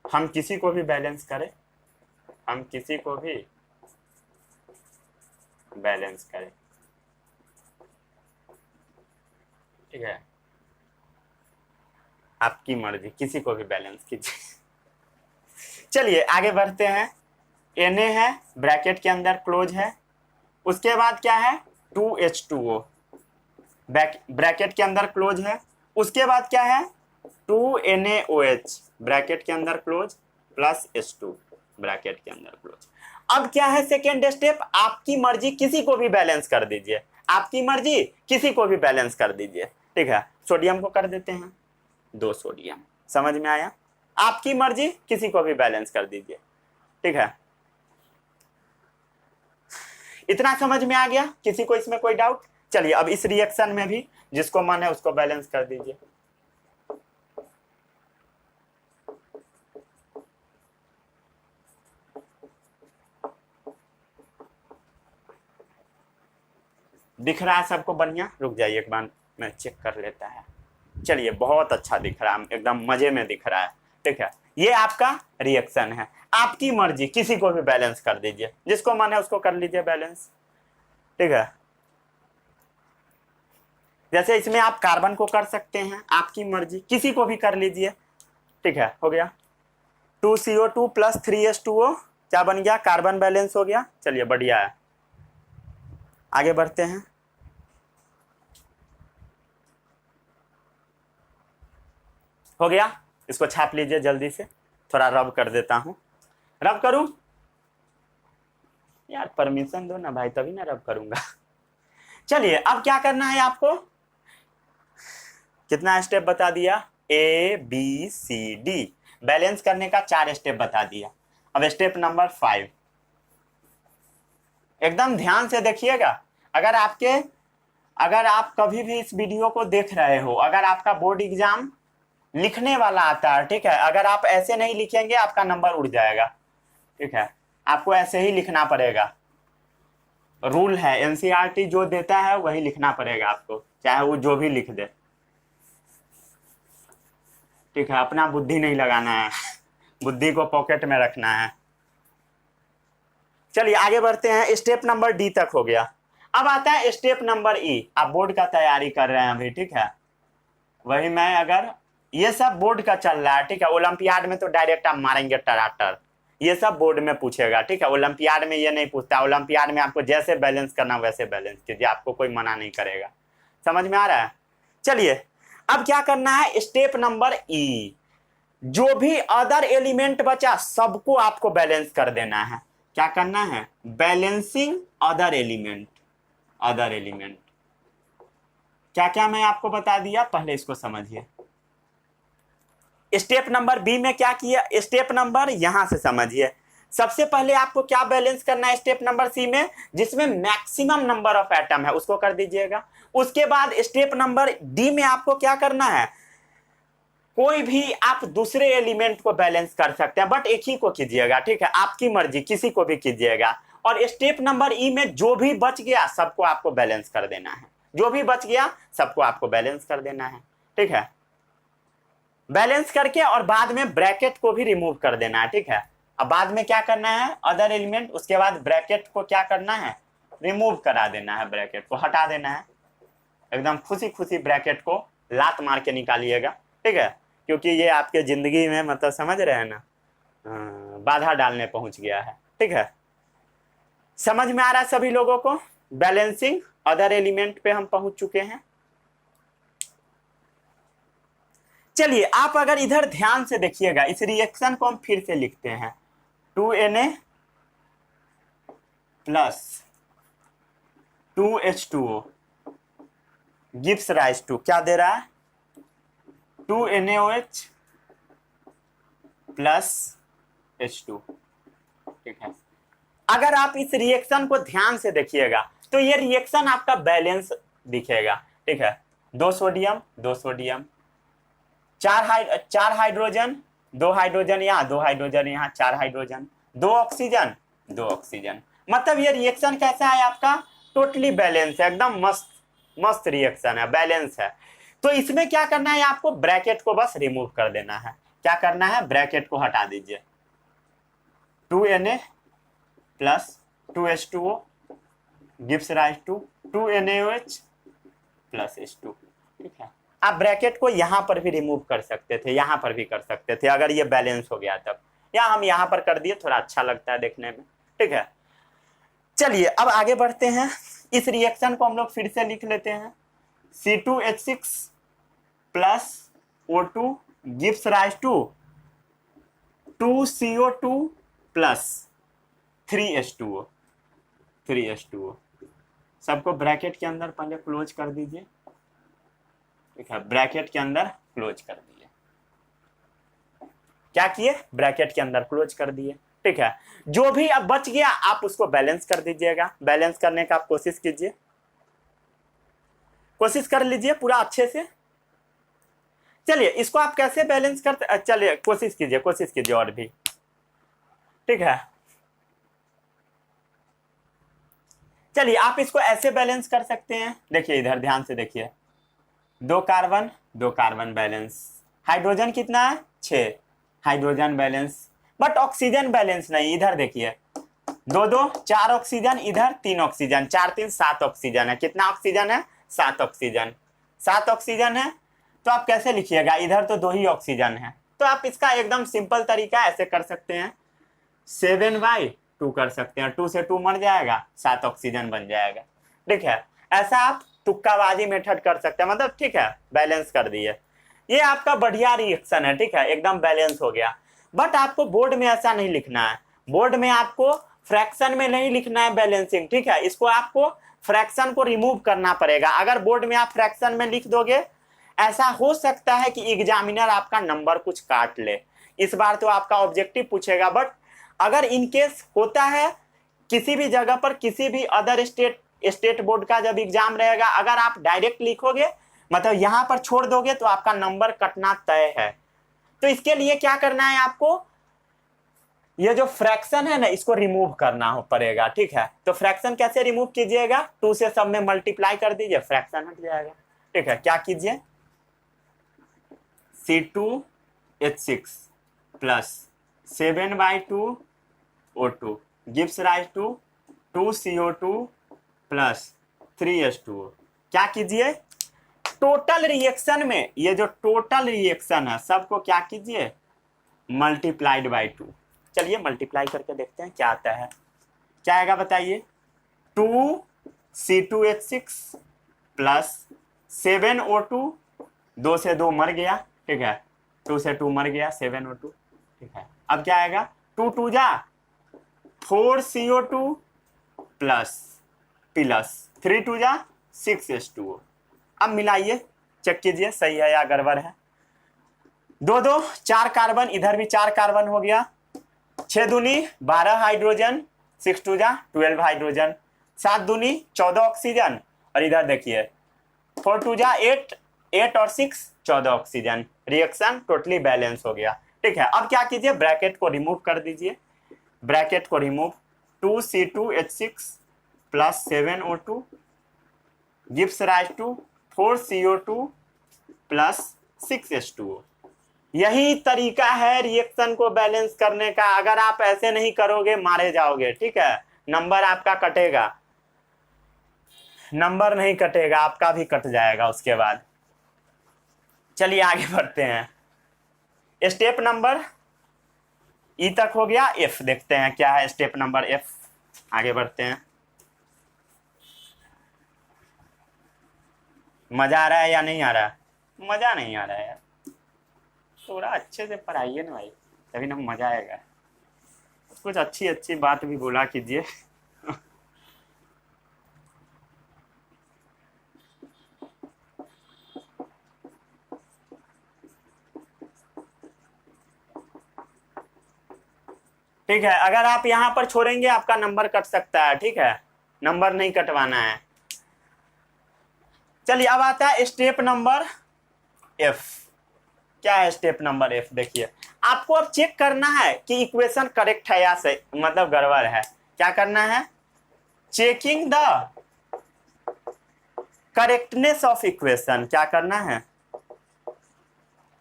Speaker 1: हम किसी को भी बैलेंस करें, हम किसी को भी बैलेंस करें, ठीक है, आपकी मर्जी, किसी को भी बैलेंस कीजिए। चलिए आगे बढ़ते हैं। Na है, ब्रैकेट के अंदर क्लोज है। उसके बाद क्या है, 2H2O ब्रैकेट के अंदर क्लोज है। उसके बाद क्या है, 2NaOH ब्रैकेट के अंदर क्लोज प्लस H2 ब्रैकेट के अंदर क्लोज। अब क्या है सेकेंड स्टेप, आपकी मर्जी किसी को भी बैलेंस कर दीजिए, आपकी मर्जी किसी को भी बैलेंस कर दीजिए, ठीक है। सोडियम को कर देते हैं 2 सोडियम, समझ में आया। आपकी मर्जी किसी को भी बैलेंस कर दीजिए, ठीक है। इतना समझ में आ गया, किसी को इसमें कोई डाउट। चलिए अब इस रिएक्शन में भी जिसको मन है उसको बैलेंस कर दीजिए। दिख रहा है सबको बढ़िया, रुक जाइए एक बार मैं चेक कर लेता है। चलिए बहुत अच्छा दिख रहा है, एकदम मजे में दिख रहा है, ठीक है। ये आपका रिएक्शन है, आपकी मर्जी किसी को भी बैलेंस कर दीजिए, जिसको मन है उसको कर लीजिए बैलेंस, ठीक है। जैसे इसमें आप कार्बन को कर सकते हैं, आपकी मर्जी किसी को भी कर लीजिए, ठीक है। हो गया 2CO2 प्लस 3H2O, क्या बन गया, कार्बन बैलेंस हो गया। चलिए बढ़िया है, आगे बढ़ते हैं। हो गया, इसको छाप लीजिए जल्दी से, थोड़ा रब कर देता हूं। रब करूं यार, परमिशन दो ना भाई, तभी ना रब करूंगा। चलिए अब क्या करना है आपको, कितना स्टेप बता दिया, ABCD बैलेंस करने का 4 स्टेप बता दिया। अब स्टेप नंबर 5, एकदम ध्यान से देखिएगा। अगर आप कभी भी इस वीडियो को देख रहे हो, अगर आपका बोर्ड एग्जाम लिखने वाला आता है, ठीक है, अगर आप ऐसे नहीं लिखेंगे आपका नंबर उड़ जाएगा, ठीक है। आपको ऐसे ही लिखना पड़ेगा, रूल है, एनसीईआरटी जो देता है वही लिखना पड़ेगा आपको, चाहे वो जो भी लिख दे, ठीक है। अपना बुद्धि नहीं लगाना है, बुद्धि को पॉकेट में रखना है। चलिए आगे बढ़ते हैं, स्टेप नंबर डी तक हो गया। अब आता है स्टेप नंबर ई। आप बोर्ड का तैयारी कर रहे हैं अभी, ठीक है, वही मैं, अगर ये सब बोर्ड का चल रहा है, ठीक है, ओलंपियाड में तो डायरेक्ट आप मारेंगे टराटर, ये सब बोर्ड में पूछेगा, ठीक है। ओलंपियाड में ये नहीं पूछता, ओलंपियाड में आपको जैसे बैलेंस करना वैसे बैलेंस कीजिए, आपको कोई मना नहीं करेगा, समझ में आ रहा है। चलिए अब क्या करना है, स्टेप नंबर ई, जो भी अदर एलिमेंट बचा सबको आपको बैलेंस कर देना है। क्या करना है, balancing other element. Other element क्या क्या मैं आपको बता दिया, पहले इसको समझिए। स्टेप नंबर बी में क्या किया, स्टेप नंबर यहां से समझिए। सबसे पहले आपको क्या बैलेंस करना है स्टेप नंबर सी में, जिसमें मैक्सिमम नंबर ऑफ एटम है उसको कर दीजिएगा। उसके बाद स्टेप नंबर डी में आपको क्या करना है, कोई भी आप दूसरे एलिमेंट को बैलेंस कर सकते हैं, बट एक ही को कीजिएगा, ठीक है, आपकी मर्जी, किसी को भी कीजिएगा। और स्टेप नंबर ई में जो भी बच गया सबको आपको बैलेंस कर देना है, जो भी बच गया सबको आपको बैलेंस कर देना है, ठीक है। बैलेंस करके और बाद में ब्रैकेट को भी रिमूव कर देना है, ठीक है। अब बाद में क्या करना है, अदर एलिमेंट, उसके बाद ब्रैकेट को क्या करना है, रिमूव करा देना है, ब्रैकेट को हटा देना है। एकदम खुशी खुशी ब्रैकेट को लात मार के निकालिएगा, ठीक है, क्योंकि ये आपके जिंदगी में मतलब समझ रहे हैं ना, बाधा डालने पहुंच गया है, ठीक है। समझ में आ रहा है सभी लोगों को? बैलेंसिंग अदर एलिमेंट पे हम पहुंच चुके हैं। चलिए आप अगर इधर ध्यान से देखिएगा, इस रिएक्शन को हम फिर से लिखते हैं, 2Na plus 2H2O gives rise to, क्या दे रहा है, 2NaOH प्लस H2, ठीक है। अगर आप इस रिएक्शन को ध्यान से देखिएगा तो ये रिएक्शन आपका बैलेंस दिखेगा, ठीक है। 2 सोडियम 2 सोडियम, 4 हाइड्रोजन, 2 हाइड्रोजन यहाँ, 2 हाइड्रोजन यहाँ, 4 हाइड्रोजन, 2 ऑक्सीजन 2 ऑक्सीजन। मतलब ये रिएक्शन कैसा है आपका, टोटली बैलेंस है, एकदम मस्त मस्त रिएक्शन है, बैलेंस है। तो इसमें क्या करना है, आपको ब्रैकेट को बस रिमूव कर देना है। क्या करना है, ब्रैकेट को हटा दीजिए, 2Na plus 2H2O gives rise to 2NaOH plus H2, ठीक है। आप ब्रैकेट को यहां पर भी रिमूव कर सकते थे, यहां पर भी कर सकते थे, अगर ये बैलेंस हो गया तब, या हम यहां पर कर दिए, थोड़ा अच्छा लगता है देखने में, ठीक है। चलिए अब आगे बढ़ते हैं, इस रिएक्शन को हम लोग फिर से लिख लेते हैं, C2H6 plus O2 gives rise to 2CO2 plus 3H2O, 3H2O। सबको ब्रैकेट के अंदर पहले क्लोज कर दीजिए, ठीक है, ब्रैकेट के अंदर क्लोज कर दिए। क्या किए, ब्रैकेट के अंदर क्लोज कर दिए, ठीक है। जो भी अब बच गया आप उसको बैलेंस कर दीजिएगा, बैलेंस करने का आप कोशिश कीजिए, कोशिश कर लीजिए पूरा अच्छे से। चलिए इसको आप कैसे बैलेंस करते, चलिए कोशिश कीजिए और भी, ठीक है। चलिए आप इसको ऐसे बैलेंस कर सकते हैं, देखिए इधर ध्यान से देखिए, 2 कार्बन बैलेंस, हाइड्रोजन कितना है 6 hydrogen balance, but oxygen balance नहीं। इधर देखिए 2 4 ऑक्सीजन, इधर 3 ऑक्सीजन, 4 3 7 ऑक्सीजन है। कितना ऑक्सीजन है, 7 ऑक्सीजन, 7 ऑक्सीजन है। तो आप कैसे लिखिएगा, इधर तो 2 ही ऑक्सीजन है, तो आप इसका एकदम सिंपल तरीका ऐसे कर सकते हैं, 7/2 कर सकते हैं, 2 से 2 मर जाएगा, 7 ऑक्सीजन बन जाएगा, ठीक है। ऐसा आप तुक्काबाजी मेथड कर सकते हैं, मतलब ठीक है, बैलेंस कर दिए। ये आपका बढ़िया रिएक्शन है, ठीक है, एकदम बैलेंस हो गया। बट आपको बोर्ड में ऐसा नहीं लिखना है, बोर्ड में आपको फ्रैक्शन में नहीं लिखना है बैलेंसिंग, ठीक है। इसको आपको फ्रैक्शन को रिमूव करना पड़ेगा। अगर बोर्ड में आप फ्रैक्शन में लिख दोगे, ऐसा हो सकता है कि एग्जामिनर आपका नंबर कुछ काट ले। इस बार तो आपका ऑब्जेक्टिव पूछेगा, बट अगर इनकेस होता है किसी भी जगह पर, किसी भी अदर स्टेट बोर्ड का जब एग्जाम रहेगा, अगर आप डायरेक्ट लिखोगे, मतलब यहां पर छोड़ दोगे, तो आपका नंबर कटना तय है। तो इसके लिए क्या करना है आपको, ये जो फ्रैक्शन है ना, इसको रिमूव करना पड़ेगा, ठीक है। तो फ्रैक्शन कैसे रिमूव कीजिएगा, 2 से सब में मल्टीप्लाई कर दीजिए, फ्रैक्शन हट जाएगा, ठीक है। क्या कीजिए, C2H6 plus 7/2 O2 gives rise to 2CO2 plus 3H2O। क्या कीजिए, टोटल रिएक्शन में ये जो टोटल रिएक्शन है सबको क्या कीजिए, मल्टीप्लाइड बाई 2। चलिए मल्टीप्लाई करके देखते हैं क्या आता है, क्या आएगा बताइए, 2C2H6 प्लस 7O2, 2 से 2 मर गया, ठीक है, 2 से 2 मर गया, 7O2, ठीक है। अब क्या आएगा, 2 2 जा 4CO2 प्लस 3 2 जा 6H2O। अब मिलाइए, चेक कीजिए सही है या गड़बड़ है। 2 2 4 कार्बन, इधर भी 4 कार्बन हो गया, 6 दूनी 12 हाइड्रोजन, 6 2 जा 12 हाइड्रोजन, 7 दूनी 14 ऑक्सीजन, और इधर देखिए 4 2 जा 8 और 6 14 ऑक्सीजन, रिएक्शन टोटली बैलेंस हो गया। ठीक है, अब क्या कीजिए, ब्रैकेट को रिमूव कर दीजिए, ब्रैकेट को remove, 2C2H6 plus 7O2 gives rise to 4CO2 plus 6H2O। यही तरीका है रिएक्शन को बैलेंस करने का। अगर आप ऐसे नहीं करोगे मारे जाओगे। ठीक है, नंबर आपका कटेगा, नंबर नहीं कटेगा, आपका भी कट जाएगा उसके बाद। चलिए आगे बढ़ते हैं। स्टेप नंबर ई तक हो गया, एफ देखते हैं क्या है स्टेप नंबर एफ। आगे बढ़ते हैं। मजा आ रहा है या नहीं आ रहा है? मजा नहीं आ रहा है यार, थोड़ा अच्छे से पढ़ाइए ना भाई, तभी ना मजा आएगा। कुछ अच्छी अच्छी बात भी बोला कीजिए। ठीक है, अगर आप यहाँ पर छोड़ेंगे आपका नंबर कट सकता है। ठीक है, नंबर नहीं कटवाना है। चलिए अब आता है स्टेप नंबर एफ। क्या है स्टेप नंबर एफ? देखिए, आपको अब चेक करना है कि इक्वेशन करेक्ट है या सही, मतलब गड़बड़ है। क्या करना है? Checking the correctness of equation. क्या करना है?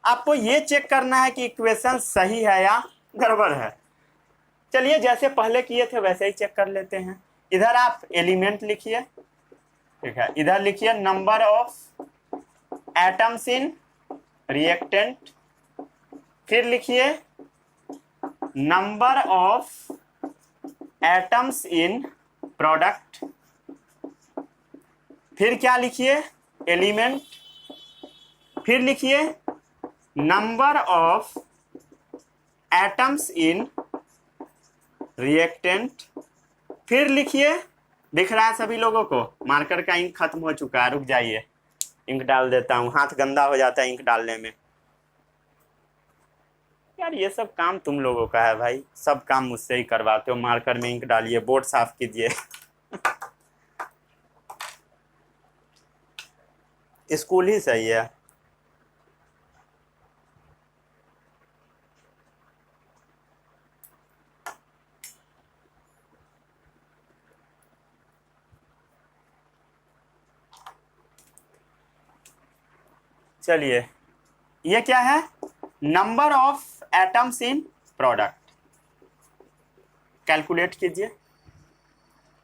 Speaker 1: आपको ये चेक करना है कि इक्वेशन सही है या गड़बड़ है। चलिए जैसे पहले किए थे वैसे ही चेक कर लेते हैं। इधर आप एलिमेंट लिखिए। ठीक है, इधर लिखिए number of atoms in reactant, फिर लिखिए number of atoms in product, फिर क्या लिखिए? एलिमेंट, फिर लिखिए number of atoms in reactant, फिर लिखिए, दिख रहा है सभी लोगों को? मार्कर का इंक खत्म हो चुका है, रुक जाइए इंक डाल देता हूँ, हाथ गंदा हो जाता है इंक डालने में। यार ये सब काम तुम लोगों का है भाई, सब काम मुझसे ही करवाते हो। मार्कर में इंक डालिए, बोर्ड साफ कीजिए। स्कूल ही सही है। चलिए ये क्या है? Number of atoms in product. Calculate कीजिए,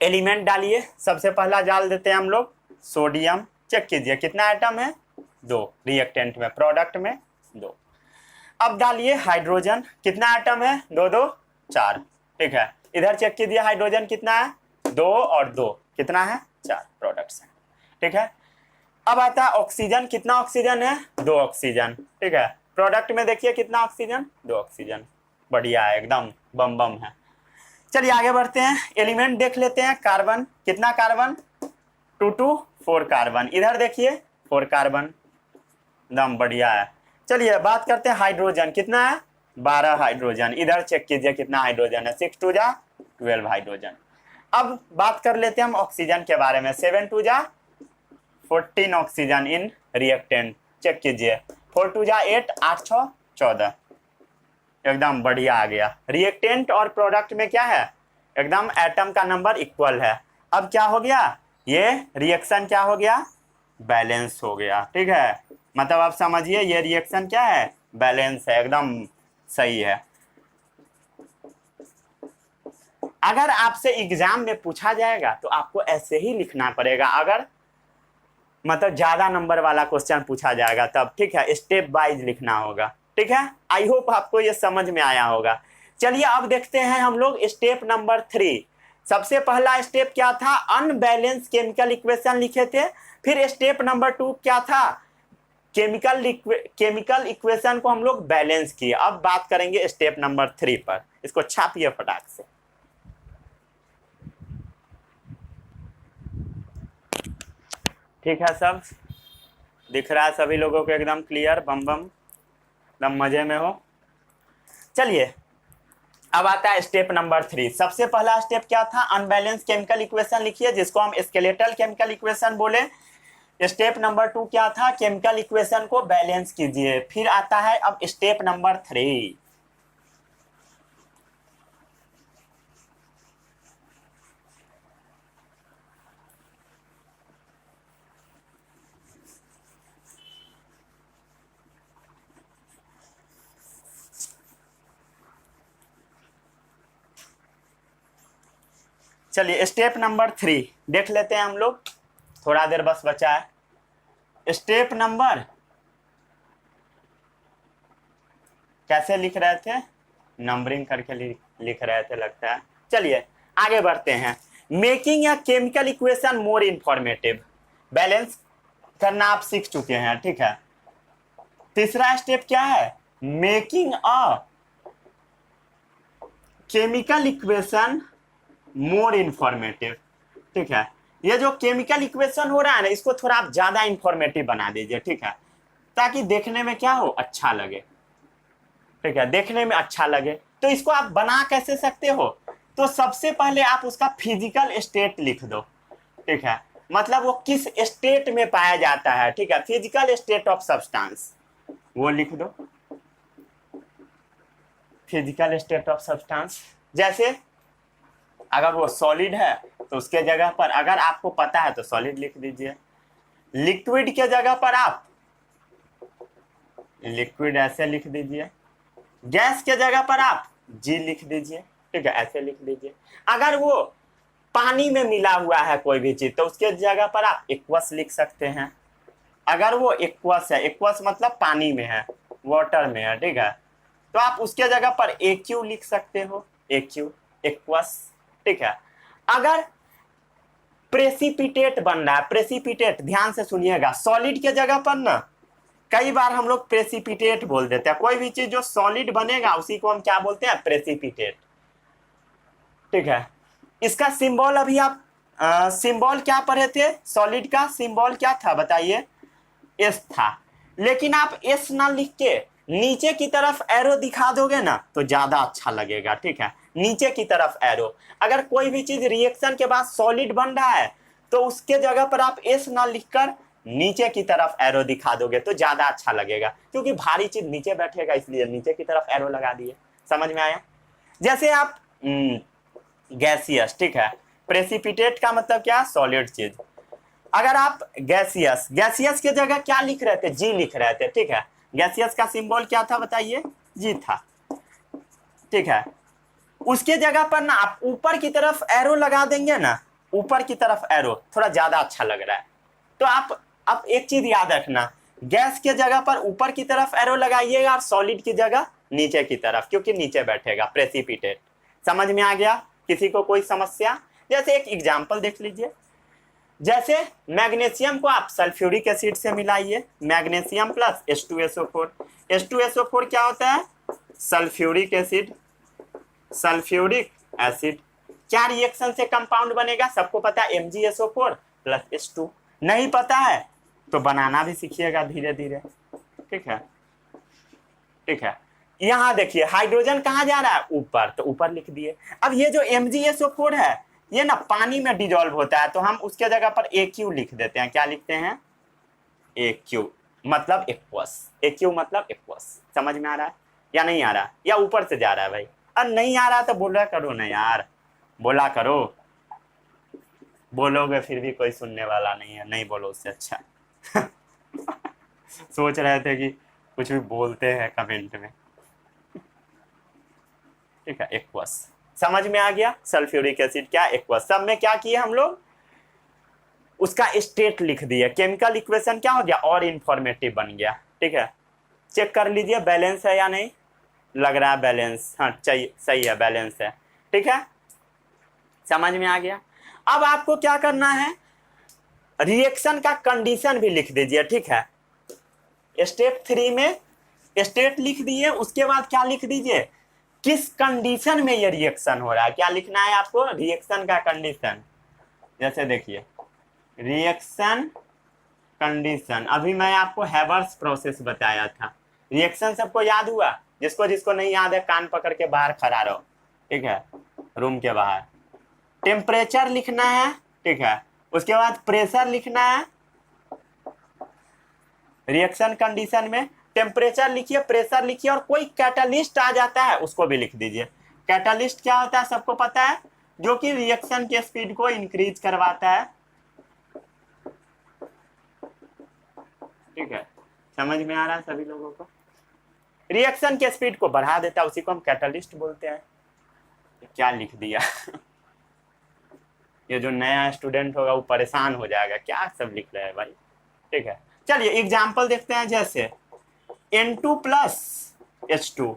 Speaker 1: एलिमेंट डालिए। सबसे पहला डाल देते हैं हम लोग सोडियम। चेक कीजिए कितना एटम है? 2, रिएक्टेंट में, प्रोडक्ट में 2। अब डालिए हाइड्रोजन। कितना एटम है? 2 2 4। ठीक है, इधर चेक कीजिए हाइड्रोजन कितना है? 2 और 2 कितना है? 4 प्रोडक्ट्स हैं। ठीक है, अब आता है ऑक्सीजन। कितना ऑक्सीजन है? 2 ऑक्सीजन। ठीक है, प्रोडक्ट में देखिए कितना ऑक्सीजन? 2 ऑक्सीजन। बढ़िया है, एकदम बम बम है। चलिए आगे बढ़ते हैं, एलिमेंट देख लेते हैं। कार्बन, कितना कार्बन? 2 2 4 कार्बन। इधर देखिए 4 कार्बन, एकदम बढ़िया है। चलिए बात करते हैं हाइड्रोजन। कितना है? 12 हाइड्रोजन। इधर चेक कीजिए कितना हाइड्रोजन है? 6 2 जा 12 हाइड्रोजन। अब बात कर लेते हैं हम ऑक्सीजन के बारे में। 7 2 जा 14 ऑक्सीजन इन रिएक्टेंट। चेक कीजिए, 4 2 जा 8, 8 6 14। एकदम बढ़िया आ गया। रिएक्टेंट और प्रोडक्ट में क्या है? एकदम एटम का नंबर इक्वल है। अब क्या हो गया? ये रिएक्शन क्या हो गया? बैलेंस हो गया। ठीक है, मतलब आप समझिए ये रिएक्शन क्या है? बैलेंस है, एकदम सही है। अगर आपसे एग्जाम में पूछा जाएगा तो आपको ऐसे ही लिखना पड़ेगा। अगर मतलब ज्यादा नंबर वाला क्वेश्चन पूछा जाएगा तब। ठीक है, स्टेप वाइज लिखना होगा। ठीक है, आई होप आपको ये समझ में आया होगा। चलिए अब देखते हैं हम लोग स्टेप नंबर 3। सबसे पहला स्टेप क्या था? अनबैलेंस केमिकल इक्वेशन लिखे थे। फिर स्टेप नंबर 2 क्या था? केमिकल इक्वेशन को हम लोग बैलेंस किए। अब बात करेंगे स्टेप नंबर 3 पर। इसको छापिए फटाक से। ठीक है, सब दिख रहा है सभी लोगों को? एकदम क्लियर, बम बम, एकदम मजे में हो। चलिए अब आता है स्टेप नंबर 3। सबसे पहला स्टेप क्या था? अनबैलेंस केमिकल इक्वेशन लिखिए, जिसको हम स्केलेटल केमिकल इक्वेशन बोले। स्टेप नंबर 2 क्या था, केमिकल इक्वेशन को बैलेंस कीजिए। फिर आता है अब स्टेप नंबर 3। चलिए स्टेप नंबर 3 देख लेते हैं हम लोग, थोड़ा देर बस बचा है। स्टेप नंबर कैसे लिख रहे थे, नंबरिंग करके लिख रहे थे लगता है। चलिए आगे बढ़ते हैं। Making a chemical equation more informative, balance करना आप सीख चुके हैं, ठीक है। तीसरा स्टेप क्या है, making a chemical equation more informative, ठीक है। ये जो केमिकल इक्वेशन हो रहा है ना, इसको थोड़ा आप ज्यादा इंफॉर्मेटिव बना दीजिए, ठीक है, ताकि देखने में क्या हो, अच्छा लगे, ठीक है, देखने में अच्छा लगे। तो इसको आप बना कैसे सकते हो, तो सबसे पहले आप उसका फिजिकल स्टेट लिख दो, ठीक है, मतलब वो किस स्टेट में पाया जाता है, ठीक है, फिजिकल स्टेट ऑफ सब्सटेंस वो लिख दो, फिजिकल स्टेट ऑफ सब्सटेंस। जैसे अगर वो सॉलिड है तो उसके जगह पर, अगर आपको पता है तो सॉलिड लिख दीजिए। लिक्विड के जगह पर आप लिक्विड ऐसे लिख दीजिए। गैस के जगह पर आप जी लिख दीजिए, ठीक है, ऐसे लिख दीजिए। अगर वो पानी में मिला हुआ है कोई भी चीज तो उसके जगह पर आप एक्वस लिख सकते हैं। अगर वो एक्वस है, एक्वस मतलब पानी में है, वाटर में है, ठीक है, तो आप उसके जगह पर एक्यू लिख सकते हो, एक्यू, एक्वस, ठीक है। अगर प्रेसिपिटेट बन रहा है, प्रेसिपिटेट ध्यान से सुनिएगा, सॉलिड के जगह पर ना कई बार हम लोग प्रेसिपिटेट बोल देते हैं। कोई भी चीज जो सॉलिड बनेगा उसी को हम क्या बोलते हैं, प्रेसिपिटेट, ठीक है। इसका सिंबल अभी आप सिंबल क्या पढ़े थे, सॉलिड का सिंबल क्या था बताइए, एस था। लेकिन आप एस ना लिख के नीचे की तरफ एरो दिखा दोगे ना तो ज्यादा अच्छा लगेगा, ठीक है, नीचे की तरफ एरो। अगर कोई भी चीज रिएक्शन के बाद सॉलिड बन रहा है तो उसके जगह पर आप एस ना लिखकर नीचे की तरफ एरो दिखा दोगे तो ज्यादा अच्छा लगेगा, क्योंकि भारी चीज नीचे बैठेगा, इसलिए नीचे की तरफ एरो लगा दिए। समझ में आया। जैसे आप गैसियस, ठीक है, प्रेसिपिटेट का मतलब क्या, सॉलिड चीज। अगर आप गैसियस, गैसियस के जगह क्या लिख रहे थे, जी लिख रहे थे, ठीक है, गैसियस का सिंबल क्या था बताइए, जी था, ठीक है। उसके जगह पर ना आप ऊपर की तरफ एरो लगा देंगे ना, ऊपर की तरफ एरो थोड़ा ज्यादा अच्छा लग रहा है। तो आप एक चीज याद रखना, गैस के जगह पर ऊपर की तरफ एरो लगाइएगा और सॉलिड की जगह नीचे की तरफ, क्योंकि नीचे बैठेगा, प्रेसिपिटेट। समझ में आ गया, किसी को कोई समस्या। जैसे एक एग्जांपल देख लीजिए, जैसे मैग्नीशियम को आप सल्फ्यूरिक एसिड से मिलाइए, मैग्नीशियम प्लस H2SO4। H2SO4 क्या होता है, सल्फ्यूरिक एसिड, सल्फ्यूरिक एसिड। क्या रिएक्शन से कंपाउंड बनेगा, सबको पता है, MgSO4 प्लस H2। नहीं पता है तो बनाना भी सीखिएगा धीरे धीरे, ठीक है, ठीक है। यहाँ देखिए हाइड्रोजन कहाँ जा रहा है, ऊपर, तो ऊपर लिख दिए। अब ये जो MgSO4 है ये ना पानी में डिजोल्व होता है, तो हम उसके जगह पर AQ लिख देते हैं। क्या लिखते हैं, AQ मतलब एक्वस, AQ मतलब एक्वस। समझ में आ रहा है या नहीं आ रहा, या ऊपर से जा रहा है भाई, और नहीं आ रहा तो बोला करो ना यार, बोला करो, बोलोगे फिर भी कोई सुनने वाला नहीं है, नहीं बोलो उससे अच्छा। सोच रहे थे कि कुछ भी बोलते हैं कमेंट में, ठीक है, एक्वस। समझ में आ गया, सल्फ्यूरिक एसिड क्या, एक्वस। सब में क्या किए हम लोग, उसका स्टेट लिख दिया, केमिकल इक्वेशन क्या हो गया, और इंफॉर्मेटिव बन गया, ठीक है। चेक कर लीजिए बैलेंस है या नहीं, लग रहा है बैलेंस, हाँ चाहिए, सही है, बैलेंस है, ठीक है। समझ में आ गया। अब आपको क्या करना है, रिएक्शन का कंडीशन भी लिख दीजिए, ठीक है। स्टेप 3 में स्टेट लिख दिए, उसके बाद क्या लिख दीजिए, किस कंडीशन में ये रिएक्शन हो रहा है, क्या लिखना है आपको, रिएक्शन का कंडीशन। जैसे देखिए रिएक्शन कंडीशन, अभी मैं आपको हैबर्स प्रोसेस बताया था। रिएक्शन सबको याद हुआ, जिसको जिसको नहीं याद है कान पकड़ के बाहर खड़ा रहो, ठीक है, रूम के बाहर। टेम्परेचर लिखना है, ठीक है, उसके बाद प्रेशर लिखना है, रिएक्शन कंडीशन में टेम्परेचर लिखिए, प्रेशर लिखिए, और कोई कैटालिस्ट आ जाता है उसको भी लिख दीजिए। कैटालिस्ट क्या होता है सबको पता है, जो कि रिएक्शन के स्पीड को इंक्रीज करवाता है। ठीक है, समझ में आ रहा है सभी लोगों को? रिएक्शन के स्पीड को बढ़ा देता है, उसी को हम कैटालिस्ट बोलते हैं। क्या लिख दिया ये जो नया स्टूडेंट होगा वो परेशान हो जाएगा, क्या सब लिख रहे हैं भाई। ठीक है, चलिए एग्जाम्पल देखते हैं। जैसे N2 प्लस H2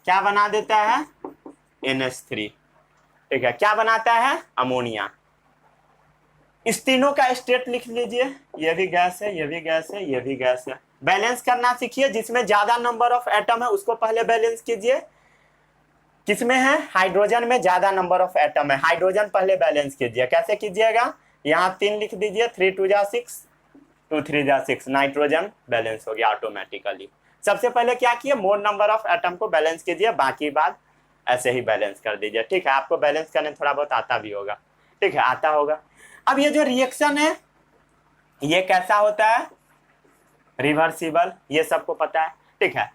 Speaker 1: क्या बना देता है, NH3। ठीक है, क्या बनाता है, अमोनिया। इस तीनों का स्टेट लिख लीजिए, ये भी गैस है, ये भी गैस है, ये भी गैस है। बैलेंस करना सीखिए, जिसमें ज्यादा नंबर ऑफ एटम है उसको पहले बैलेंस कीजिए। किसमें है, हाइड्रोजन में ज्यादा नंबर ऑफ एटम है, हाइड्रोजन पहले बैलेंस कीजिए। कैसे कीजिएगा, यहाँ 3 लिख दीजिए, 3 2 जा 6, 2 3 जा 6, नाइट्रोजन बैलेंस हो गया ऑटोमेटिकली। सबसे पहले क्या किए, मोर नंबर ऑफ एटम को बैलेंस कीजिए, बाकी बात ऐसे ही बैलेंस कर दीजिए। ठीक है, आपको बैलेंस करने थोड़ा बहुत आता भी होगा। ठीक है, आता होगा। अब ये जो रिएक्शन है ये कैसा होता है, रिवर्सिबल, ये सबको पता है। ठीक है,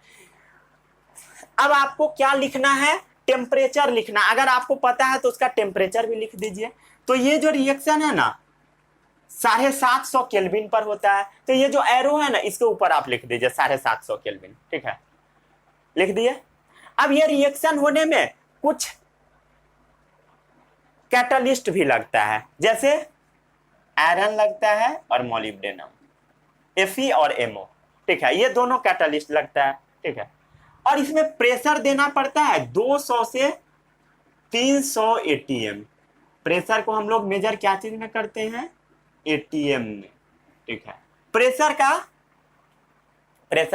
Speaker 1: अब आपको क्या लिखना है, टेम्परेचर लिखना। अगर आपको पता है तो उसका टेम्परेचर भी लिख दीजिए। तो ये जो रिएक्शन है ना 750 केल्विन पर होता है, तो ये जो एरो है ना इसके ऊपर आप लिख दीजिए 750 केल्विन। ठीक है, लिख दिए। अब ये रिएक्शन होने में कुछ कैटालिस्ट भी लगता है, जैसे आयरन लगता है और मोलिब्डेनम, Fe और MO। ठीक है, ये दोनों कैटालिस्ट लगता है। ठीक है, और इसमें प्रेशर देना पड़ता है 200 से 300 ATM। प्रेशर को हम लोग मेजर क्या चीज में करते हैं, ATM में। ठीक है, प्रेशर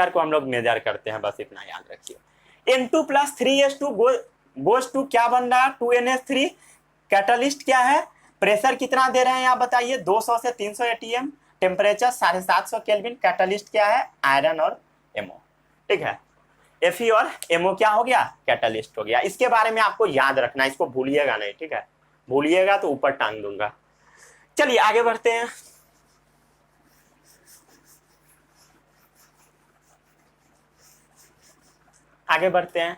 Speaker 1: को हम लोग मेजर करते हैं, बस इतना याद रखिए। N2 plus 3H2 goes to क्या बन रहा है, 2NH3। कैटालिस्ट क्या है, प्रेशर कितना दे रहे हैं आप बताइए, 200 से 300 ATM, टेम्परेचर 750 केल्विन। कैटालिस्ट क्या है, आयरन और MO। ठीक है, Fe और MO क्या हो गया, कैटालिस्ट हो गया। इसके बारे में आपको याद रखना, इसको भूलिएगा नहीं। ठीक है, भूलिएगा तो ऊपर टांग दूंगा। चलिए आगे बढ़ते हैं। आगे बढ़ते हैं।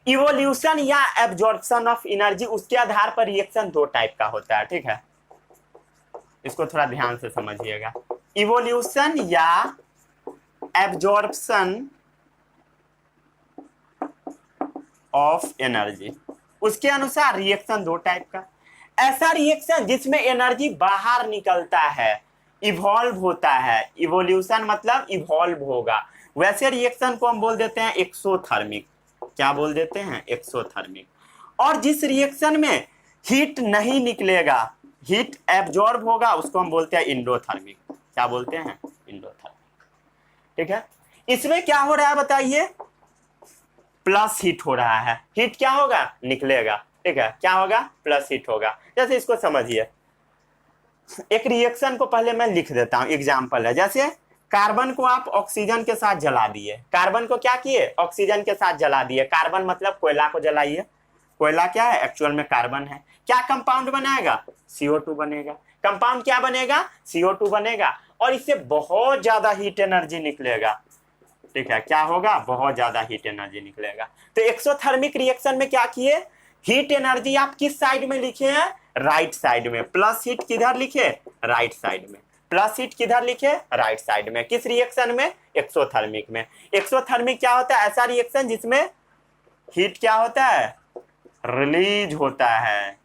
Speaker 1: इवोल्यूशन या एब्जॉर्प्शन ऑफ एनर्जी, उसके आधार पर रिएक्शन 2 टाइप का होता है। ठीक है, इसको थोड़ा ध्यान से समझिएगा। इवोल्यूशन या एब्जॉर्प्शन ऑफ एनर्जी, उसके अनुसार रिएक्शन 2 टाइप का। ऐसा रिएक्शन जिसमें एनर्जी बाहर निकलता है, इवॉल्व होता है। इवोल्यूशन मतलब इवॉल्व होगा, वैसे रिएक्शन को हम बोल देते हैं एक्सोथर्मिक। क्या बोल देते हैं, एक्सोथर्मिक। और जिस रिएक्शन में हीट नहीं निकलेगा, हीट एब्जॉर्ब होगा, उसको हम बोलते हैं इंडोथर्मिक। क्या बोलते हैं, इंडोथर्मिक। ठीक है, इसमें क्या हो रहा है बताइए, प्लस हीट हो रहा है। हीट क्या होगा, निकलेगा। ठीक है, क्या होगा, प्लस हीट होगा। जैसे इसको समझिए, एक रिएक्शन को पहले मैं लिख देता हूं, एग्जांपल है। जैसे कार्बन को आप ऑक्सीजन के साथ जला दिए, कार्बन को क्या किए, ऑक्सीजन के साथ जला दिए। कार्बन मतलब कोयला को जलाइए, कोयला क्या है, एक्चुअल में कार्बन है। क्या कंपाउंड बनाएगा, CO2 बनेगा। कंपाउंड क्या बनेगा, CO2 बनेगा, और इससे बहुत ज्यादा हीट एनर्जी निकलेगा। ठीक है, क्या होगा, बहुत ज्यादा हीट एनर्जी निकलेगा। तो एक्सोथर्मिक रिएक्शन में क्या किए, हीट एनर्जी आप किस साइड में लिखे हैं, राइट साइड में। प्लस हीट किधर लिखे, राइट साइड में। प्लस हीट किधर लिखे, राइट साइड में। किस रिएक्शन में, एक्सोथर्मिक में। एक्सोथर्मिक क्या होता है, ऐसा रिएक्शन जिसमें हीट क्या होता है, रिलीज होता है,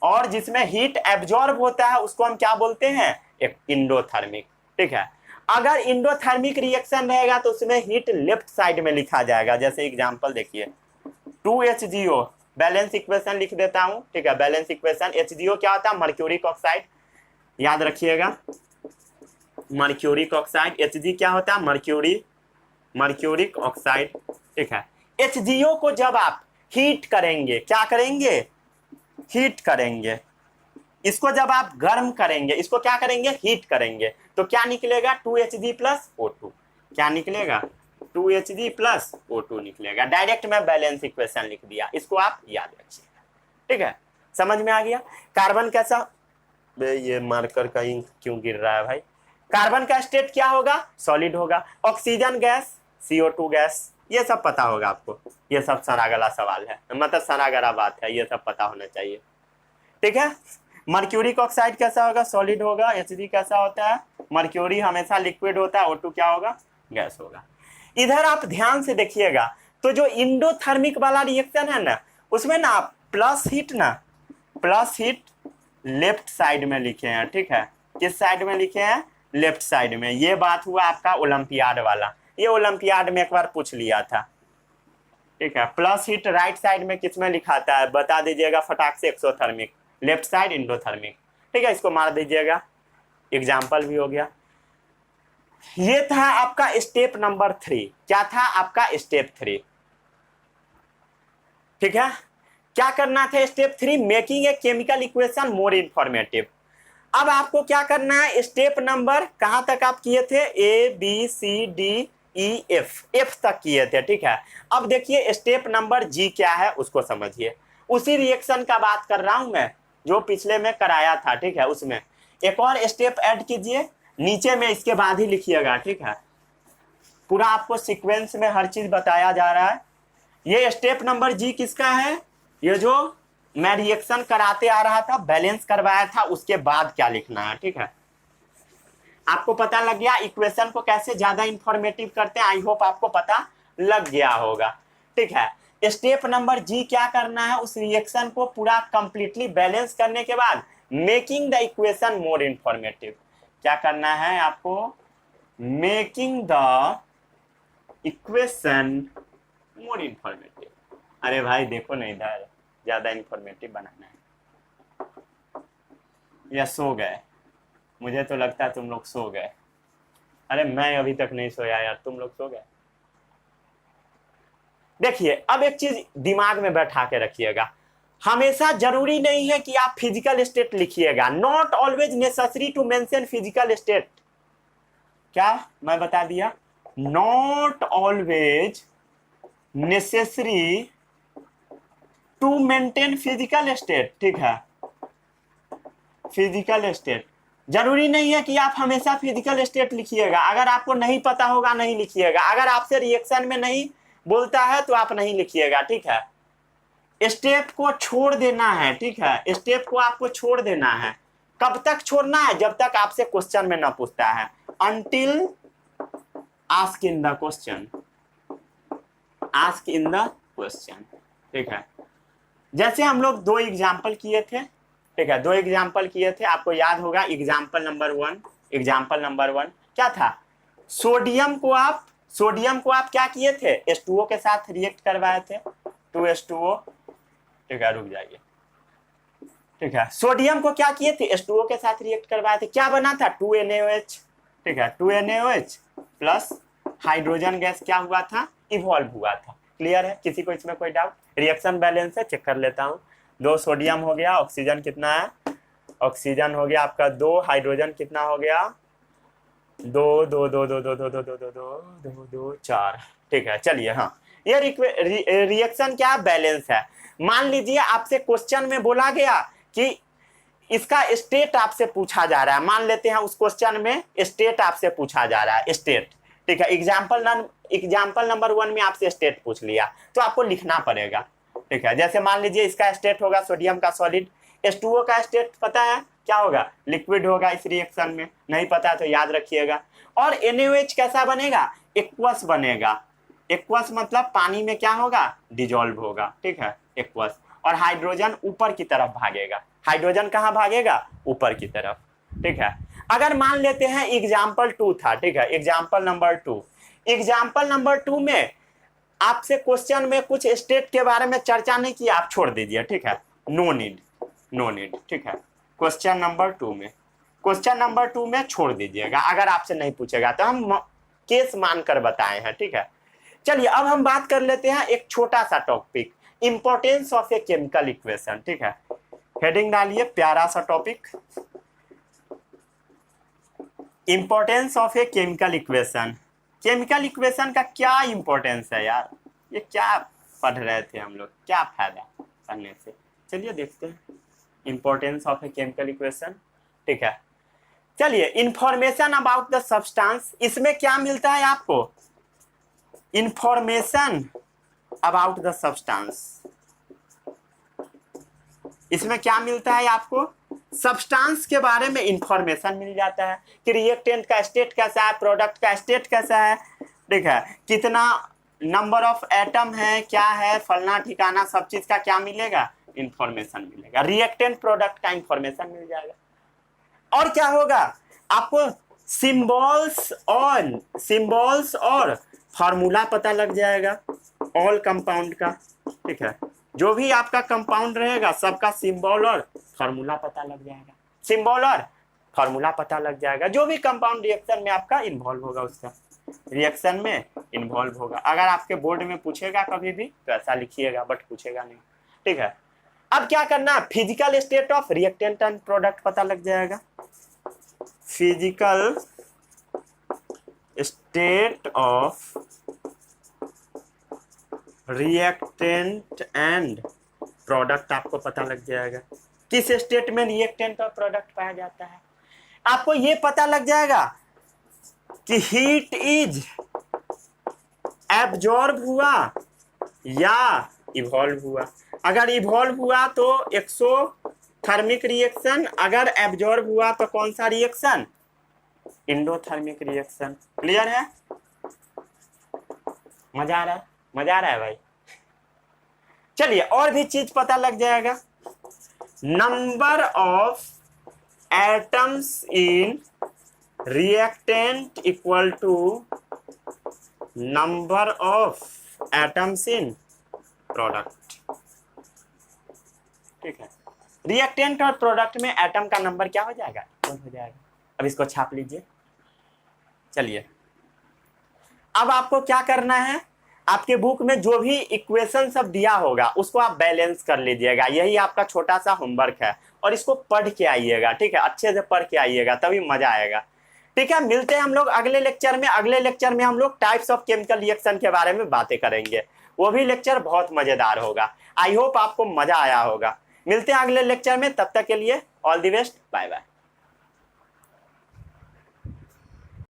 Speaker 1: और जिसमें हीट एब्जॉर्ब होता है उसको हम क्या बोलते हैं, एक इंडोथर्मिक। ठीक है, अगर इंडोथर्मिक रिएक्शन रहेगा तो उसमें हीट लेफ्ट साइड में लिखा जाएगा। जैसे एग्जांपल देखिए, 2HGO, बैलेंस इक्वेशन लिख देता हूं। ठीक है, बैलेंस इक्वेशन, HGO क्या होता है, मर्क्यूरिक ऑक्साइड। याद रखिएगा, मर्क्यूरिक ऑक्साइड। Hg क्या होता है, मर्क्यूरिक ऑक्साइड। ठीक है, HGO को जब आप हीट करेंगे, क्या करेंगे, हीट करेंगे। इसको जब आप गर्म करेंगे, इसको क्या करेंगे, हीट करेंगे, तो क्या निकलेगा, 2Hg प्लस O2। क्या निकलेगा, 2Hg प्लस O2 निकलेगा। डायरेक्ट मैं बैलेंस इक्वेशन लिख दिया, इसको आप याद रखिएगा। ठीक है, समझ में आ गया। कार्बन कैसा, ये मार्कर का इंक क्यों गिर रहा है भाई। कार्बन का स्टेट क्या होगा, सॉलिड होगा। ऑक्सीजन गैस, CO2 गैस, ये सब पता होगा आपको। ये सब सरागला सवाल है, मतलब सरागरा बात है, ये सब पता होना चाहिए, ठीक है। मर्क्यूरिक ऑक्साइड कैसा होगा, सॉलिड होगा। HB कैसा होता है, मर्क्यूरी हमेशा लिक्विड होता है, O2 क्या होगा, गैस होगा। इधर आप ध्यान से देखिएगा, तो जो इंडोथर्मिक वाला रिएक्शन है ना, उसमें ना प्लस हीट लेफ्ट साइड में लिखे हैं, ठीक है। किस साइड में लिखे हैं, लेफ्ट साइड में। ये बात हुआ आपका ओलंपियाड वाला, ये ओलंपियाड में एक बार पूछ लिया था, ठीक है। प्लस हीट राइट साइड में किस में लिखाता है, बता दीजिएगा फटाक से, एक्सोथर्मिक, लेफ्ट साइड इंडोथर्मिक, ठीक है। इसको मार दीजिएगा, एग्जाम्पल भी हो गया। ये था आपका स्टेप नंबर 3। क्या था आपका स्टेप 3, ठीक है। क्या करना था step 3, making a chemical equation more informative. अब आपको क्या करना है, स्टेप नंबर कहां तक आप किए थे, ABCDEF तक किए थे, ठीक है। अब देखिए स्टेप नंबर G क्या है उसको समझिए। उसी रिएक्शन का बात कर रहा हूं मैं जो पिछले में कराया था, ठीक है। उसमें एक और स्टेप ऐड कीजिए, नीचे में इसके बाद ही लिखिएगा, ठीक है। पूरा आपको सीक्वेंस में हर चीज बताया जा रहा है। ये स्टेप नंबर G किसका है, ये जो मैं रिएक्शन कराते आ रहा था, बैलेंस करवाया था, उसके बाद क्या लिखना है, ठीक है। आपको पता लग गया इक्वेशन को कैसे ज्यादा इंफॉर्मेटिव करते हैं, आई होप आपको पता लग गया होगा, ठीक है। स्टेप नंबर G क्या करना है, उस रिएक्शन को पूरा कंप्लीटली बैलेंस करने के बाद making the equation more informative. क्या करना है आपको, making the equation more informative. अरे भाई देखो ना, इधर ज्यादा इंफॉर्मेटिव बनाना है। या सो गए, मुझे तो लगता है तुम लोग सो गए। अरे मैं अभी तक नहीं सोया यार, तुम लोग सो गए। देखिए अब एक चीज दिमाग में बैठा के रखिएगा, हमेशा जरूरी नहीं है कि आप फिजिकल स्टेट लिखिएगा। Not always necessary to mention physical state. क्या मैं बता दिया, not always necessary to maintain physical state, ठीक है। फिजिकल स्टेट जरूरी नहीं है कि आप हमेशा फिजिकल स्टेट लिखिएगा। अगर आपको नहीं पता होगा नहीं लिखिएगा, अगर आपसे रिएक्शन में नहीं बोलता है तो आप नहीं लिखिएगा, ठीक है। स्टेप को छोड़ देना है, ठीक है। स्टेप को आपको छोड़ देना है। कब तक छोड़ना है, जब तक आपसे क्वेश्चन में ना पूछता है, until ask in the question, ask in the question, ठीक है। जैसे हम लोग 2 एग्जाम्पल किए थे, ठीक है। 2 एग्जाम्पल किए थे, आपको याद होगा। एग्जाम्पल नंबर 1 क्या था, सोडियम को आप क्या किए थे, H2O के साथ रिएक्ट करवाए थे, 2H2O, ठीक है। रुक जाइए, ठीक है। सोडियम को क्या किए थे, H2O के साथ रिएक्ट करवाए थे, क्या बना था, 2NaOH, ठीक है। 2NaOH प्लस हाइड्रोजन गैस क्या हुआ था, इवॉल्व हुआ था। क्लियर है, किसी को इसमें कोई डाउट। रिएक्शन बैलेंस है, चेक कर लेता हूँ। 2 सोडियम हो गया, ऑक्सीजन कितना है, ऑक्सीजन हो गया आपका 2, हाइड्रोजन कितना हो गया, 2 2 2 2 2 2 2 2 2 2 2 4, ठीक है। चलिए, हाँ, ये रिएक्शन क्या बैलेंस है। मान लीजिए आपसे क्वेश्चन में बोला गया कि इसका स्टेट आपसे पूछा जा रहा है, मान लेते हैं उस क्वेश्चन में स्टेट आपसे पूछा जा रहा है, स्टेट, ठीक है। एग्जाम्पल नंबर 1 में आपसे स्टेट पूछ लिया तो आपको लिखना पड़ेगा, ठीक है। जैसे मान लीजिए इसका स्टेट होगा सोडियम का सॉलिड, H2O का स्टेट पता है क्या होगा, लिक्विड होगा इस रिएक्शन में, नहीं पता है तो याद रखिएगा। और NaOH कैसा बनेगा, एक्वस बनेगा। एक्वस मतलब पानी में क्या होगा, डिजोल्व होगा, ठीक है, एक्वस। और हाइड्रोजन ऊपर की तरफ भागेगा। हाइड्रोजन कहाँ भागेगा, ऊपर की तरफ, ठीक है। अगर मान लेते हैं एग्जाम्पल 2 था, ठीक है, एग्जाम्पल नंबर 2 में आपसे क्वेश्चन में कुछ स्टेट के बारे में चर्चा नहीं किया, आप छोड़ दीजिए, ठीक है। नो नीड, ठीक है। क्वेश्चन नंबर 2 में छोड़ दीजिएगा, अगर आपसे नहीं पूछेगा तो हम केस मानकर बताए हैं, ठीक है। चलिए अब हम बात कर लेते हैं एक छोटा सा topic, importance of a chemical equation, ठीक है। हेडिंग डालिए, प्यारा सा topic, importance of a chemical equation. Chemical equation का क्या इंपॉर्टेंस है यार, ये क्या पढ़ रहे थे हम लोग, क्या फायदा पढ़ने से। चलिए देखते हैं importance of a chemical equation, ठीक है। चलिए, इंफॉर्मेशन अबाउट द सब्सटेंस, इसमें क्या मिलता है आपको? इंफॉर्मेशन अबाउट द सब्सटेंस, इसमें क्या मिलता है आपको? सब्सटेंस के बारे में इंफॉर्मेशन मिल जाता है कि रिएक्टेंट का स्टेट कैसा है, प्रोडक्ट का स्टेट कैसा है, ठीक है, कितना नंबर ऑफ एटम है, क्या है, फलना ठिकाना, सब चीज का क्या मिलेगा? इंफॉर्मेशन मिलेगा। रिएक्टेंट प्रोडक्ट का इंफॉर्मेशन मिल जाएगा। और क्या होगा? आपको सिंबल्स और फॉर्मूला पता लग जाएगा ऑल कंपाउंड का, ठीक है, जो भी आपका कंपाउंड रहेगा सबका सिंबल और फॉर्मूला पता लग जाएगा। सिंबल और फॉर्मूला पता लग जाएगा, जो भी कंपाउंड रिएक्शन में आपका इन्वॉल्व होगा, उसका रिएक्शन में इन्वॉल्व होगा। अगर आपके बोर्ड में पूछेगा कभी भी तो ऐसा लिखिएगा, बट पूछेगा नहीं, ठीक है। अब क्या करना है? Physical state of reactant and product पता लग जाएगा। Physical state of reactant and product आपको पता लग जाएगा। किस स्टेट में रिएक्टेंट और प्रोडक्ट पाया जाता है। आपको ये पता लग जाएगा कि हीट इज एब्जॉर्ब हुआ या इवॉल्व हुआ। अगर इवॉल्व हुआ तो एक्सोथर्मिक रिएक्शन, अगर एब्जॉर्ब हुआ तो कौन सा रिएक्शन? Endothermic reaction. क्लियर है? मजा आ रहा है? मजा आ रहा है भाई? चलिए, और भी चीज पता लग जाएगा। Number of atoms in reactant equal to number of atoms in product, ठीक है। रिएक्टेंट और प्रोडक्ट में एटम का नंबर क्या हो जाएगा? इक्वल हो जाएगा। अब इसको छाप लीजिए। चलिए, अब आपको क्या करना है? आपके बुक में जो भी इक्वेशन सब दिया होगा उसको आप बैलेंस कर लीजिएगा। यही आपका छोटा सा होमवर्क है, और इसको पढ़ के आइएगा, ठीक है, अच्छे से पढ़ के आइएगा, तभी मजा आएगा, ठीक है। मिलते हैं हम लोग अगले लेक्चर में। अगले लेक्चर में हम लोग टाइप्स ऑफ केमिकल रिएक्शन के बारे में बातें करेंगे। वो भी लेक्चर बहुत मजेदार होगा। आई होप आपको मजा आया होगा। मिलते हैं अगले लेक्चर में, तब तक के लिए all the best, bye bye.